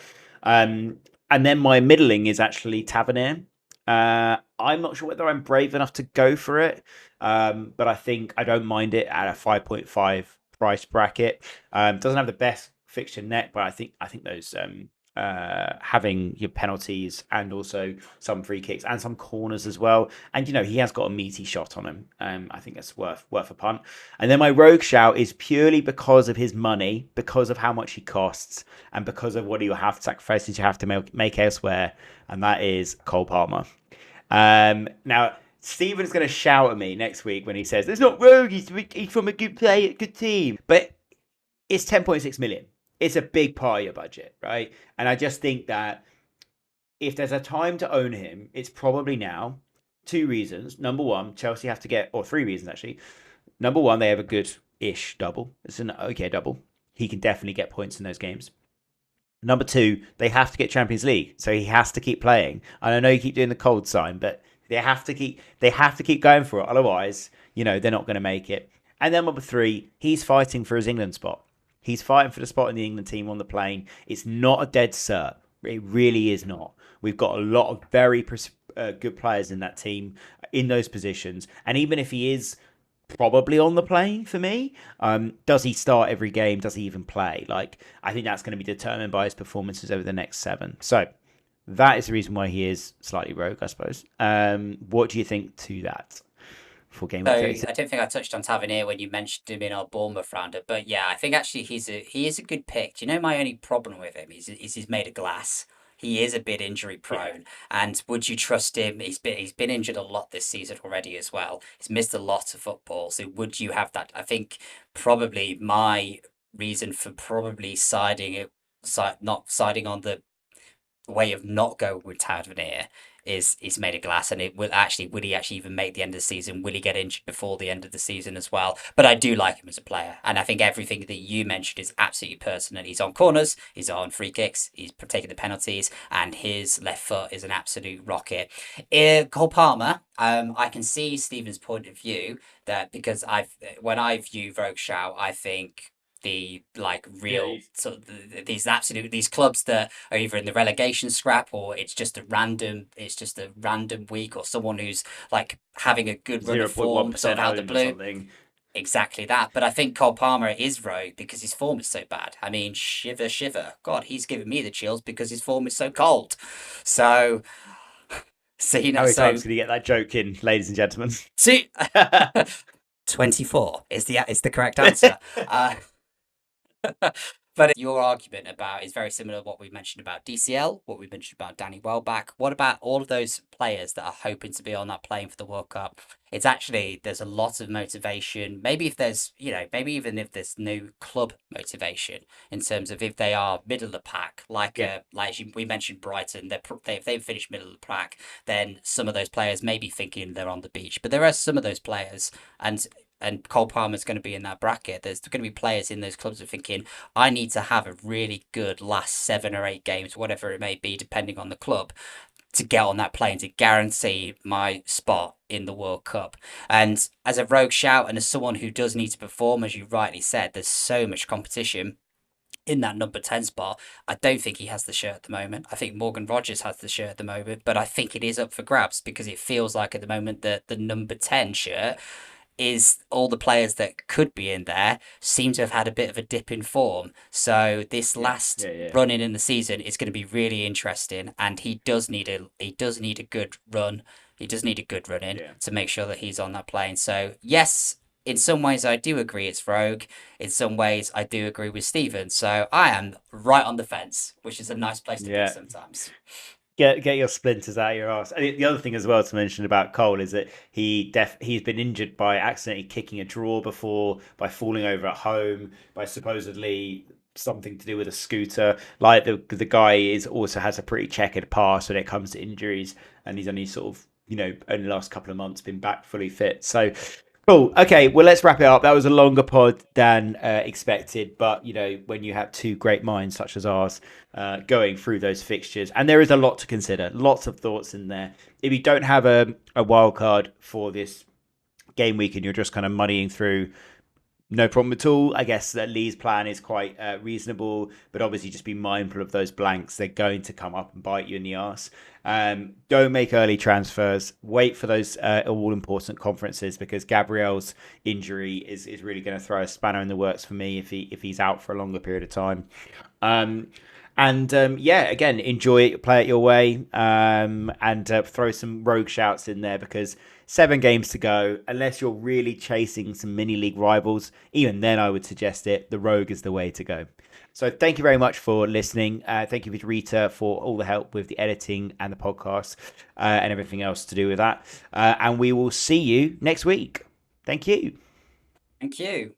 S1: And then my middling is actually Tavernier. I'm not sure whether I'm brave enough to go for it, but I think I don't mind it at a 5.5 price bracket. Doesn't have the best fixture net, but I think those having your penalties and also some free kicks and some corners as well. And he has got a meaty shot on him. I think that's worth a punt. And then my rogue shout is purely because of his money, because of how much he costs, and because of what he'll have sacrifices you have to make elsewhere. And that is Cole Palmer. Now Stephen's going to shout at me next week when he says it's not rogue. He's from a good team, but it's 10.6 million. It's a big part of your budget, right? And I just think that if there's a time to own him, it's probably now. Two reasons. Number one, Chelsea have to get, or three reasons actually. Number one, they have a good-ish double. It's an okay double. He can definitely get points in those games. Number two, they have to get Champions League, so he has to keep playing. And I know you keep doing the cold sign, but they have to keep going for it. Otherwise, they're not going to make it. And then number three, he's fighting for his England spot. He's fighting for the spot in the England team on the plane. It's not a dead cert. It really is not. We've got a lot of very good players in that team in those positions. And even if he is probably on the plane for me, does he start every game? Does he even play? I think that's going to be determined by his performances over the next 7. So that is the reason why he is slightly rogue, I suppose. What do you think to that for game
S2: So
S1: week
S2: I
S1: 36?
S2: don't think I touched on Tavernier when you mentioned him in our Bournemouth rounder, but yeah, I think actually he is a good pick. Do you know my only problem with him is he's made of glass. He is a bit injury
S1: Yeah.
S2: prone, and would you trust him? He's been injured a lot this season already as well. He's missed a lot of football. So would you have that? I think probably my reason for probably not siding on the way of not going with Tavernier is made of glass, and will he actually even make the end of the season? Will he get injured before the end of the season as well? But I do like him as a player, and I think everything that you mentioned is absolutely pertinent. He's on corners, he's on free kicks, he's taking the penalties, and his left foot is an absolute rocket. Cole Palmer, I can see Stephen's point of view that because when I view Rogue Shout, I think the
S1: Yeah,
S2: real sort of these clubs that are either in the relegation scrap or it's just a random week or someone who's like having a good run of form sort
S1: 0.1%
S2: of out the
S1: owned or
S2: blue.
S1: something.
S2: Exactly that. But I think Cole Palmer is rogue because his form is so bad. I mean, shiver, shiver. God, he's giving me the chills because his form is so cold. So, so
S1: How many
S2: so
S1: times can you get that joke in, ladies and gentlemen?
S2: see, 24 is the correct answer. Uh, but your argument about is very similar to what we mentioned about DCL, what we mentioned about Danny Welbeck. What about all of those players that are hoping to be on that plane for the World Cup? It's actually there's a lot of motivation. Maybe if there's maybe even if there's no club motivation in terms of if they are middle of the pack,
S1: Yeah.
S2: we mentioned Brighton, if they've finished middle of the pack, then some of those players may be thinking they're on the beach. But there are some of those players, and Cole Palmer's going to be in that bracket. There's going to be players in those clubs who are thinking, I need to have a really good last 7 or 8 games, whatever it may be, depending on the club, to get on that plane to guarantee my spot in the World Cup. And as a rogue shout and as someone who does need to perform, as you rightly said, there's so much competition. in that number 10 spot. I don't think he has the shirt at the moment. I think Morgan Rogers has the shirt at the moment, but I think it is up for grabs because it feels like at the moment that the number 10 shirt is all the players that could be in there seem to have had a bit of a dip in form. So this
S1: Yeah,
S2: last
S1: yeah, yeah,
S2: run in the season is going to be really interesting, and he does need a good run. He does need a good run in
S1: yeah.
S2: to make sure that he's on that plane. So yes, in some ways I do agree it's Rogue. In some ways I do agree with Steven. So I am right on the fence, which is a nice place to be
S1: Yeah.
S2: sometimes.
S1: Get your splinters out of your ass. And the other thing as well to mention about Cole is that he's been injured by accidentally kicking a draw before, by falling over at home, by supposedly something to do with a scooter. Like the guy is also has a pretty checkered past when it comes to injuries, and he's only sort of only the last couple of months been back fully fit. So cool. Okay, well, let's wrap it up. That was a longer pod than expected, but when you have two great minds such as ours going through those fixtures, and there is a lot to consider, lots of thoughts in there. If you don't have a wild card for this game week and you're just kind of muddying through, no problem at all. I guess that Lee's plan is quite reasonable, but obviously just be mindful of those blanks. They're going to come up and bite you in the arse. Don't make early transfers. Wait for those all important conferences because Gabriel's injury is really going to throw a spanner in the works for me if he's out for a longer period of time. Um, yeah, again, enjoy it, play it your way, and throw some rogue shouts in there because 7 games to go. Unless you're really chasing some mini league rivals, even then I would suggest it. The rogue is the way to go. So thank you very much for listening. Thank you to Rita for all the help with the editing and the podcast and everything else to do with that. And we will see you next week. Thank you.
S2: Thank you.